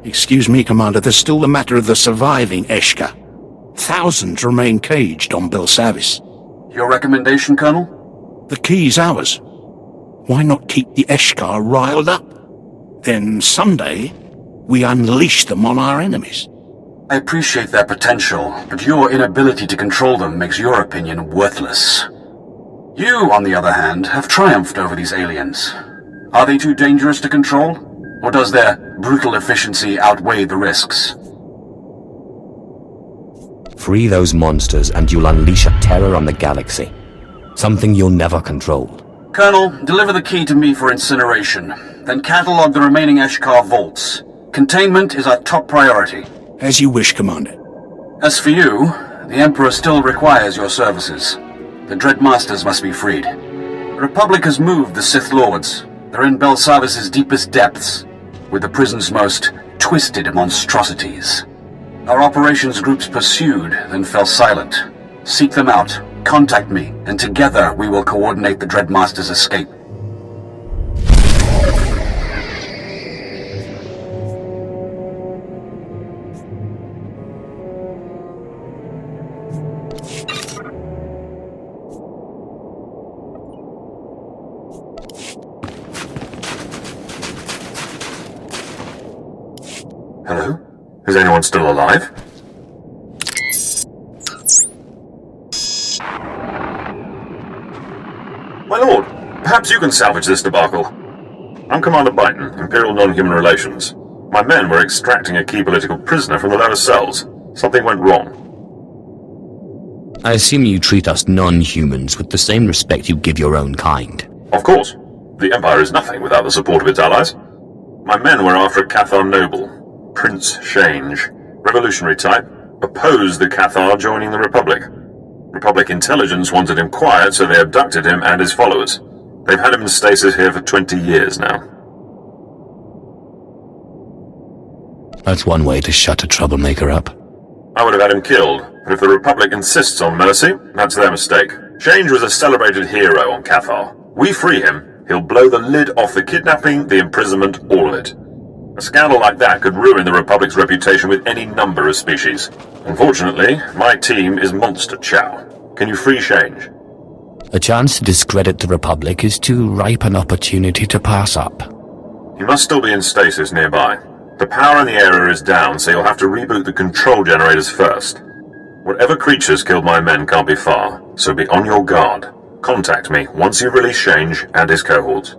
Excuse me, Commander, there's still the matter of the surviving Eshka. Thousands remain caged on Belsavis. Your recommendation, Colonel? The key's ours. Why not keep the Eshka riled up? Then someday, we unleash them on our enemies. I appreciate their potential, but your inability to control them makes your opinion worthless. You, on the other hand, have triumphed over these aliens. Are they too dangerous to control? Or does their brutal efficiency outweigh the risks? Free those monsters and you'll unleash a terror on the galaxy. Something you'll never control. Colonel, deliver the key to me for incineration. Then catalog the remaining Eshkar vaults. Containment is our top priority. As you wish, Commander. As for you, the Emperor still requires your services. The Dread Masters must be freed. The Republic has moved the Sith Lords. They're in Belsavis' deepest depths, with the prison's most twisted monstrosities. Our operations groups pursued, then fell silent. Seek them out, contact me, and together we will coordinate the Dread Master's escape. Hello? Is anyone still alive? My lord, perhaps you can salvage this debacle. I'm Commander Byton, Imperial Non-Human Relations. My men were extracting a key political prisoner from the lower cells. Something went wrong. I assume you treat us non-humans with the same respect you give your own kind. Of course. The Empire is nothing without the support of its allies. My men were after a Cathar noble, Prince Shange, revolutionary type, opposed the Cathar joining the Republic. Republic intelligence wanted him quiet, so they abducted him and his followers. They've had him in stasis here for 20 years now. That's one way to shut a troublemaker up. I would have had him killed, but if the Republic insists on mercy, that's their mistake. Shange was a celebrated hero on Cathar. We free him, he'll blow the lid off the kidnapping, the imprisonment, all of it. A scandal like that could ruin the Republic's reputation with any number of species. Unfortunately, my team is monster chow. Can you free Shange? A chance to discredit the Republic is too ripe an opportunity to pass up. He must still be in stasis nearby. The power in the area is down, so you'll have to reboot the control generators first. Whatever creatures killed my men can't be far, so be on your guard. Contact me once you've released Shange and his cohorts.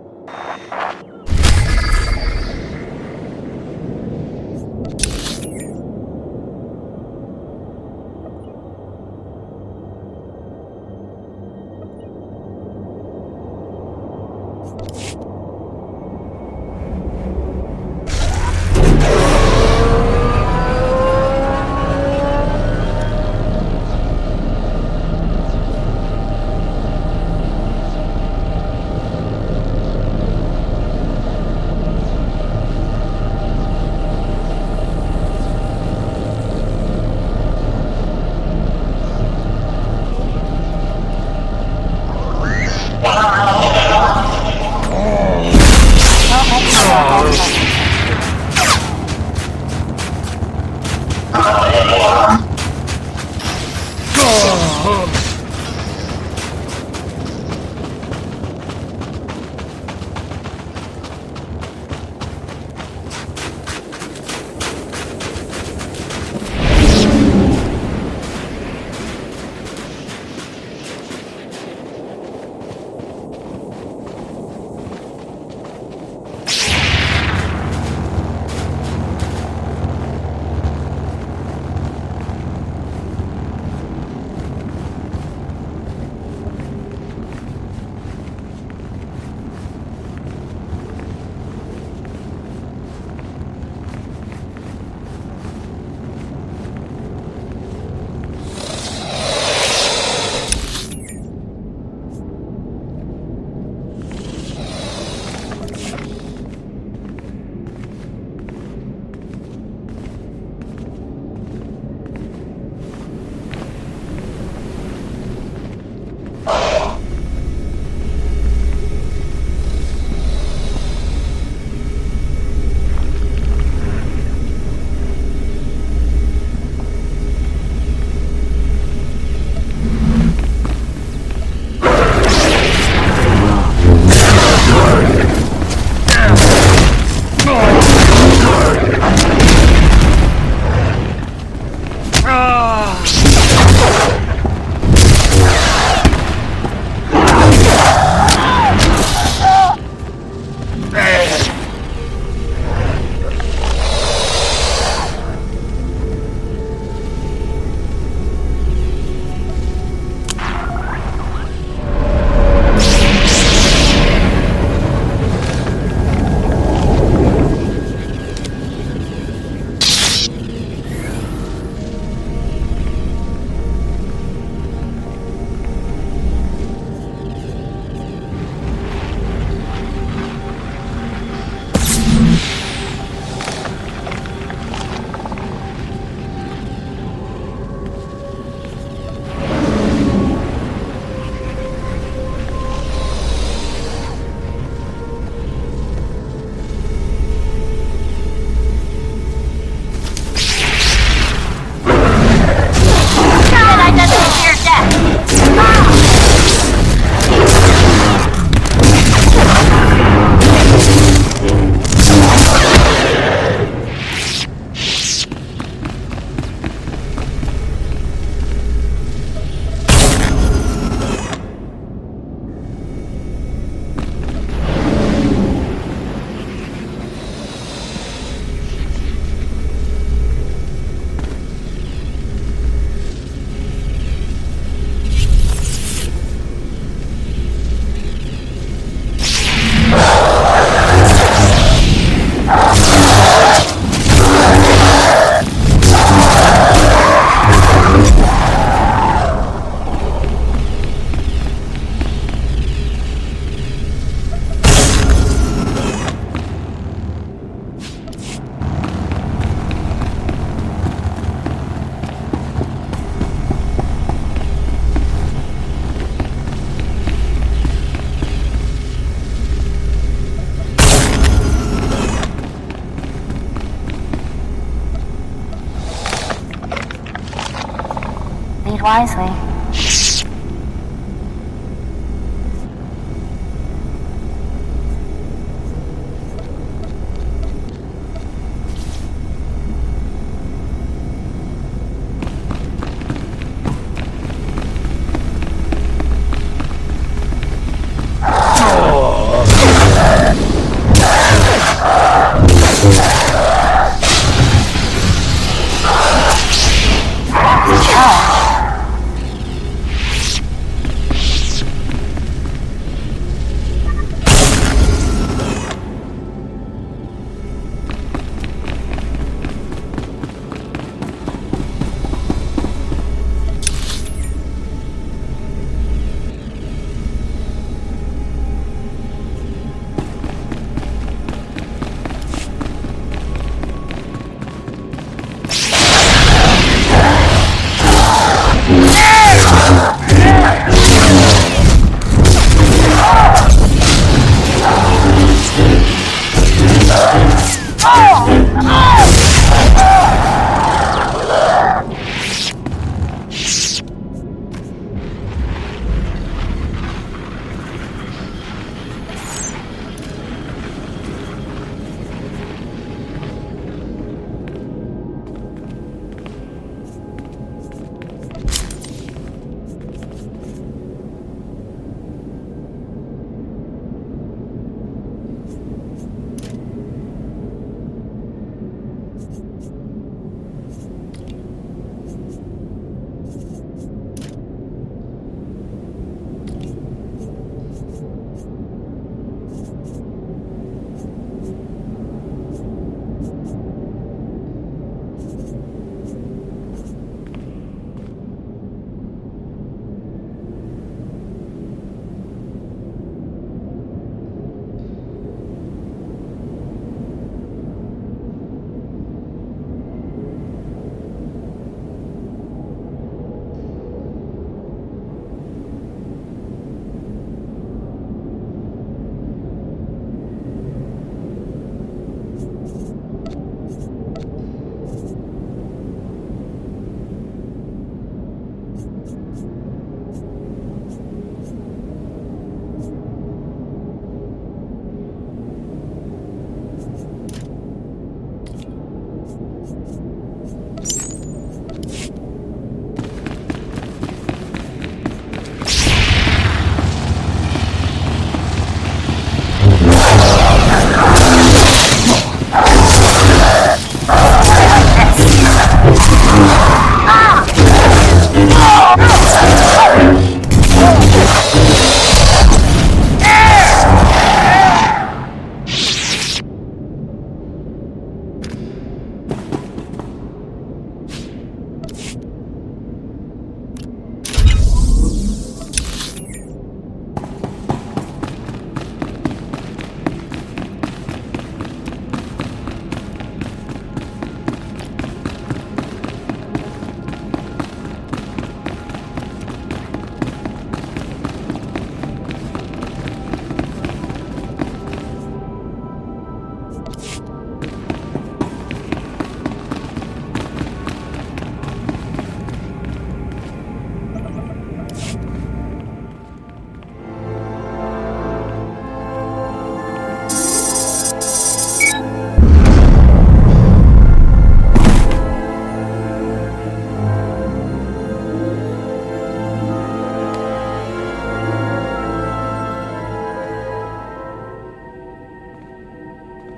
wisely.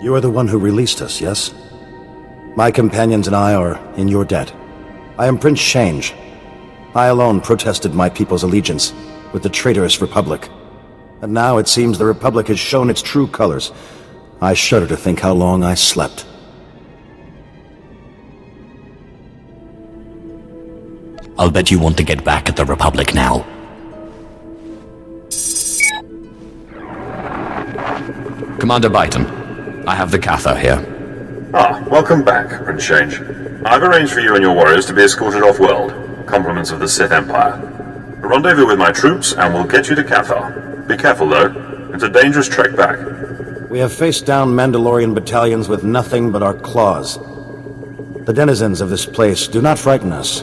You are the one who released us, yes? My companions and I are in your debt. I am Prince Shange. I alone protested my people's allegiance with the traitorous Republic. And now it seems the Republic has shown its true colors. I shudder to think how long I slept. I'll bet you want to get back at the Republic now. Commander Byton, I have the Cather here. Ah, welcome back, Prince Shange. I've arranged for you and your warriors to be escorted off-world. Compliments of the Sith Empire. A rendezvous with my troops, and we'll get you to Cathar. Be careful, though. It's a dangerous trek back. We have faced down Mandalorian battalions with nothing but our claws. The denizens of this place do not frighten us.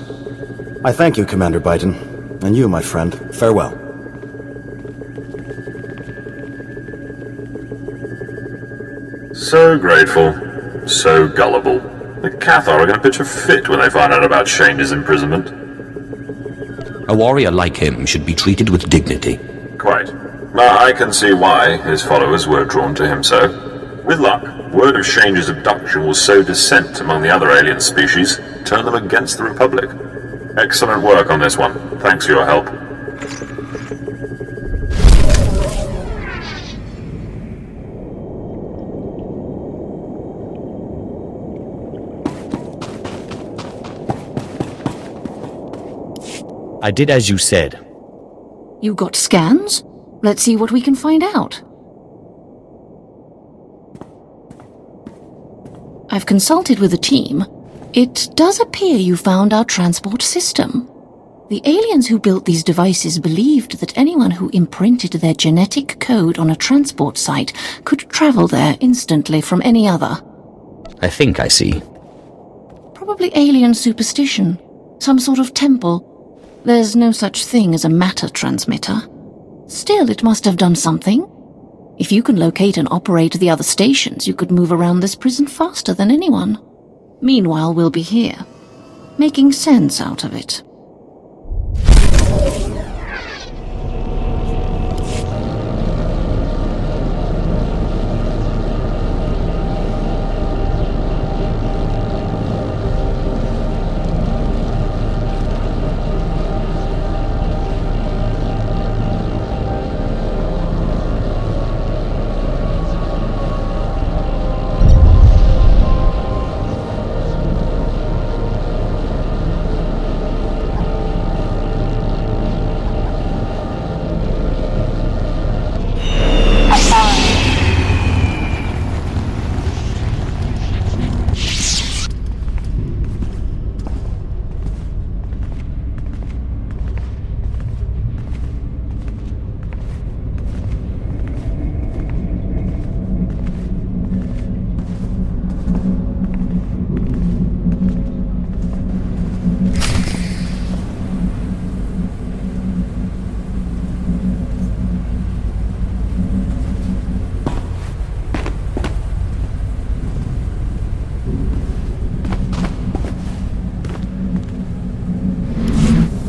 I thank you, Commander Byton. And you, my friend, farewell. So grateful. So gullible. The Cathar are going to pitch a fit when they find out about Shange's imprisonment. A warrior like him should be treated with dignity. Quite. I can see why his followers were drawn to him so. With luck, word of Shange's abduction will sow dissent among the other alien species, turn them against the Republic. Excellent work on this one. Thanks for your help. I did as you said. You got scans? Let's see what we can find out. I've consulted with the team. It does appear you found our transport system. The aliens who built these devices believed that anyone who imprinted their genetic code on a transport site could travel there instantly from any other. I think I see. Probably alien superstition. Some sort of temple. There's no such thing as a matter transmitter. Still, it must have done something. If you can locate and operate the other stations, you could move around this prison faster than anyone. Meanwhile, we'll be here, making sense out of it.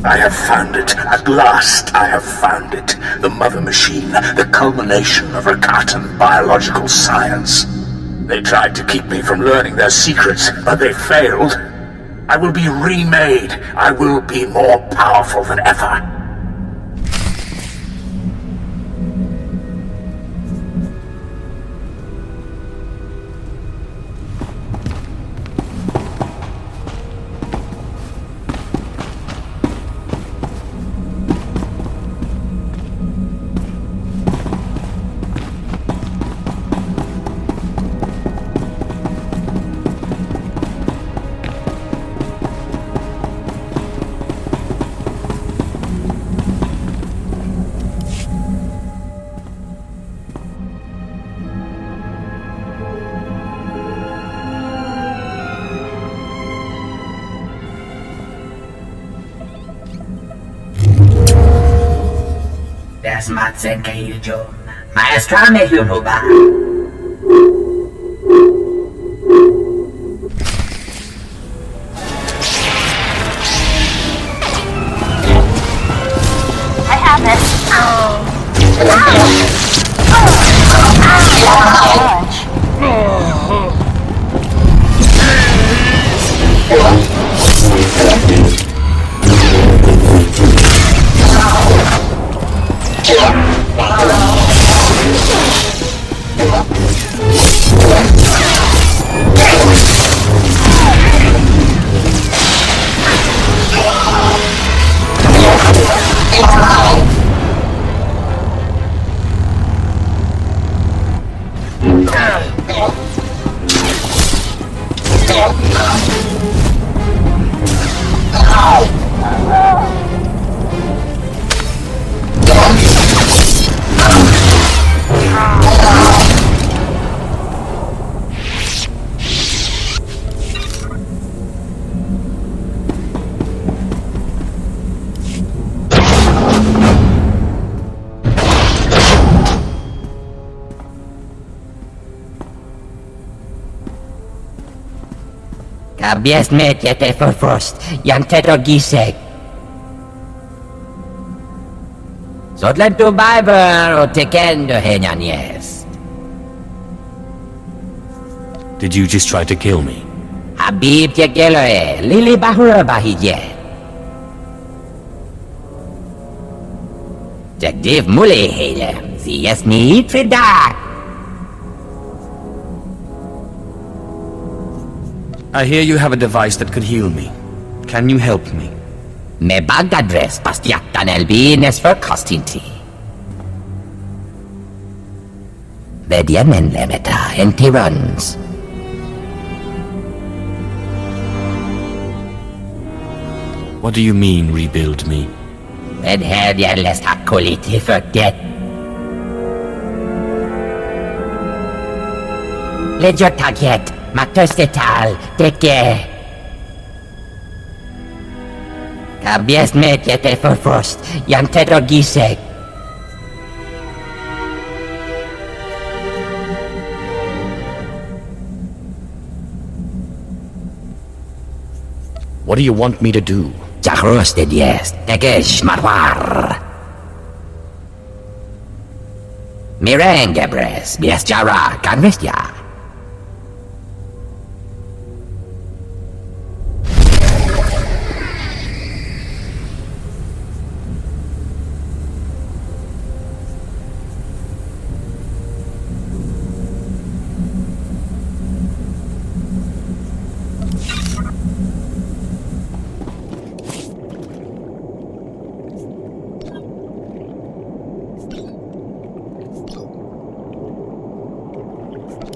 I have found it. At last, I have found it. The Mother Machine, the culmination of Rakatan biological science. They tried to keep me from learning their secrets, but they failed. I will be remade. I will be more powerful than ever. Smatsen kailjo. Maestra me hunuba. I have it. Kabiesme tiete forfrost, janteto gisek. Zodlen tu Biber o tekendo henanies. Did you just try to kill me? Habib tegeloe, lili bahura bahije. Jagdiv mule hele, ziyas ni tridak. I hear you have a device that could heal me. Can you help me? Me bagadres pastiatan elbines for costinti. Vediamen lemeta en tirans. What do you mean, rebuild me? Ved herdier lest hakoliti forget. Ledger taget, maktostetal, teke. Kabies metjete for frost, janteto gisek. What do you want me to do? Jahroste dies, tegesh marwar. Mirengebres, bies jara, kanvestia.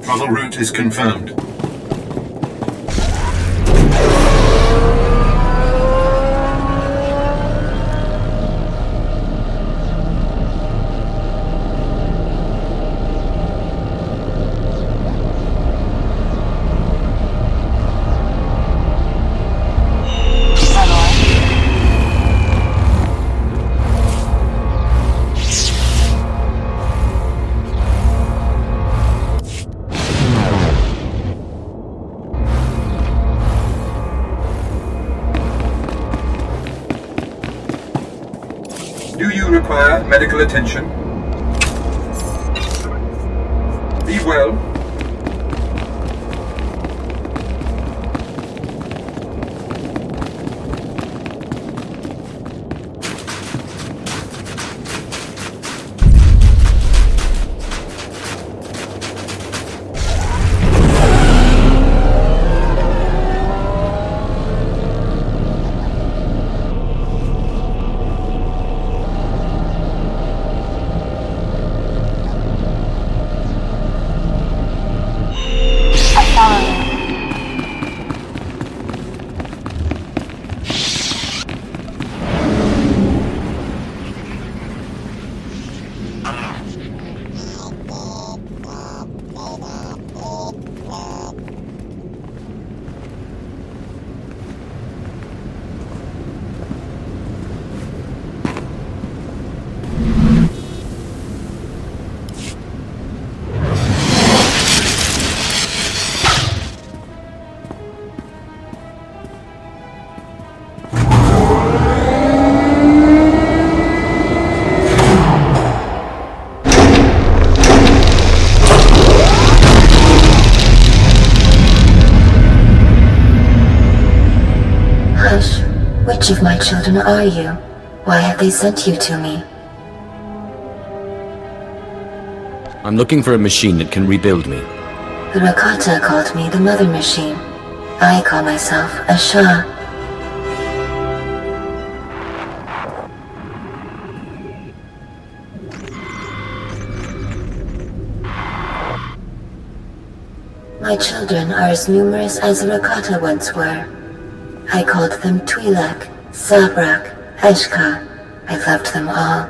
Travel route is confirmed. Do you require medical attention? Be well. Which of my children are you? Why have they sent you to me? I'm looking for a machine that can rebuild me. The Rakata called me the Mother Machine. I call myself Eshka. My children are as numerous as the Rakata once were. I called them Twi'lek, Sabrak, Eshka. I loved them all.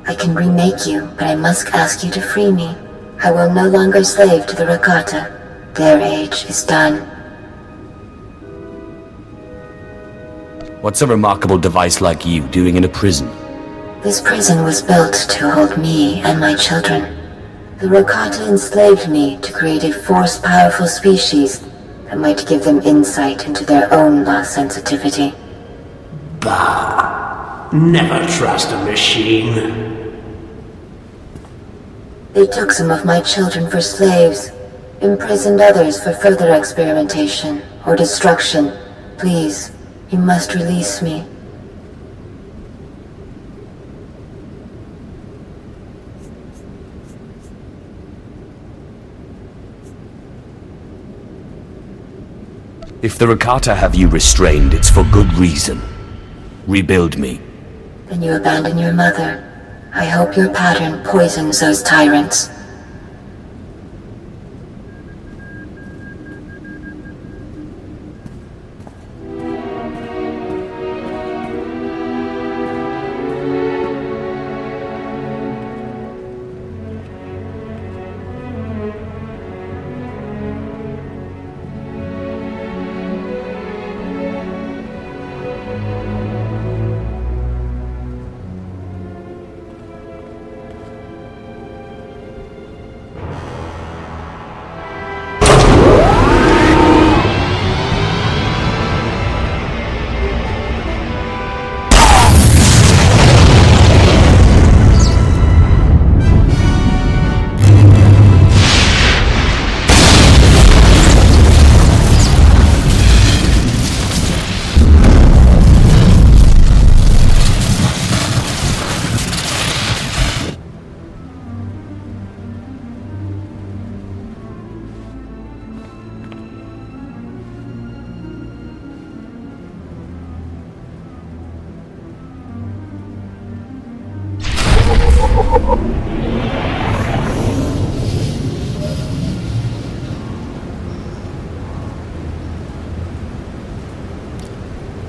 I can remake you, but I must ask you to free me. I will no longer slave to the Rakata. Their age is done. What's a remarkable device like you doing in a prison? This prison was built to hold me and my children. The Rakata enslaved me to create a force-powerful species That might give them insight into their own lost sensitivity. Bah. Never trust a machine. They took some of my children for slaves, imprisoned others for further experimentation or destruction. Please, you must release me. If the Rakata have you restrained, it's for good reason. Rebuild me. Then you abandon your mother. I hope your pattern poisons those tyrants.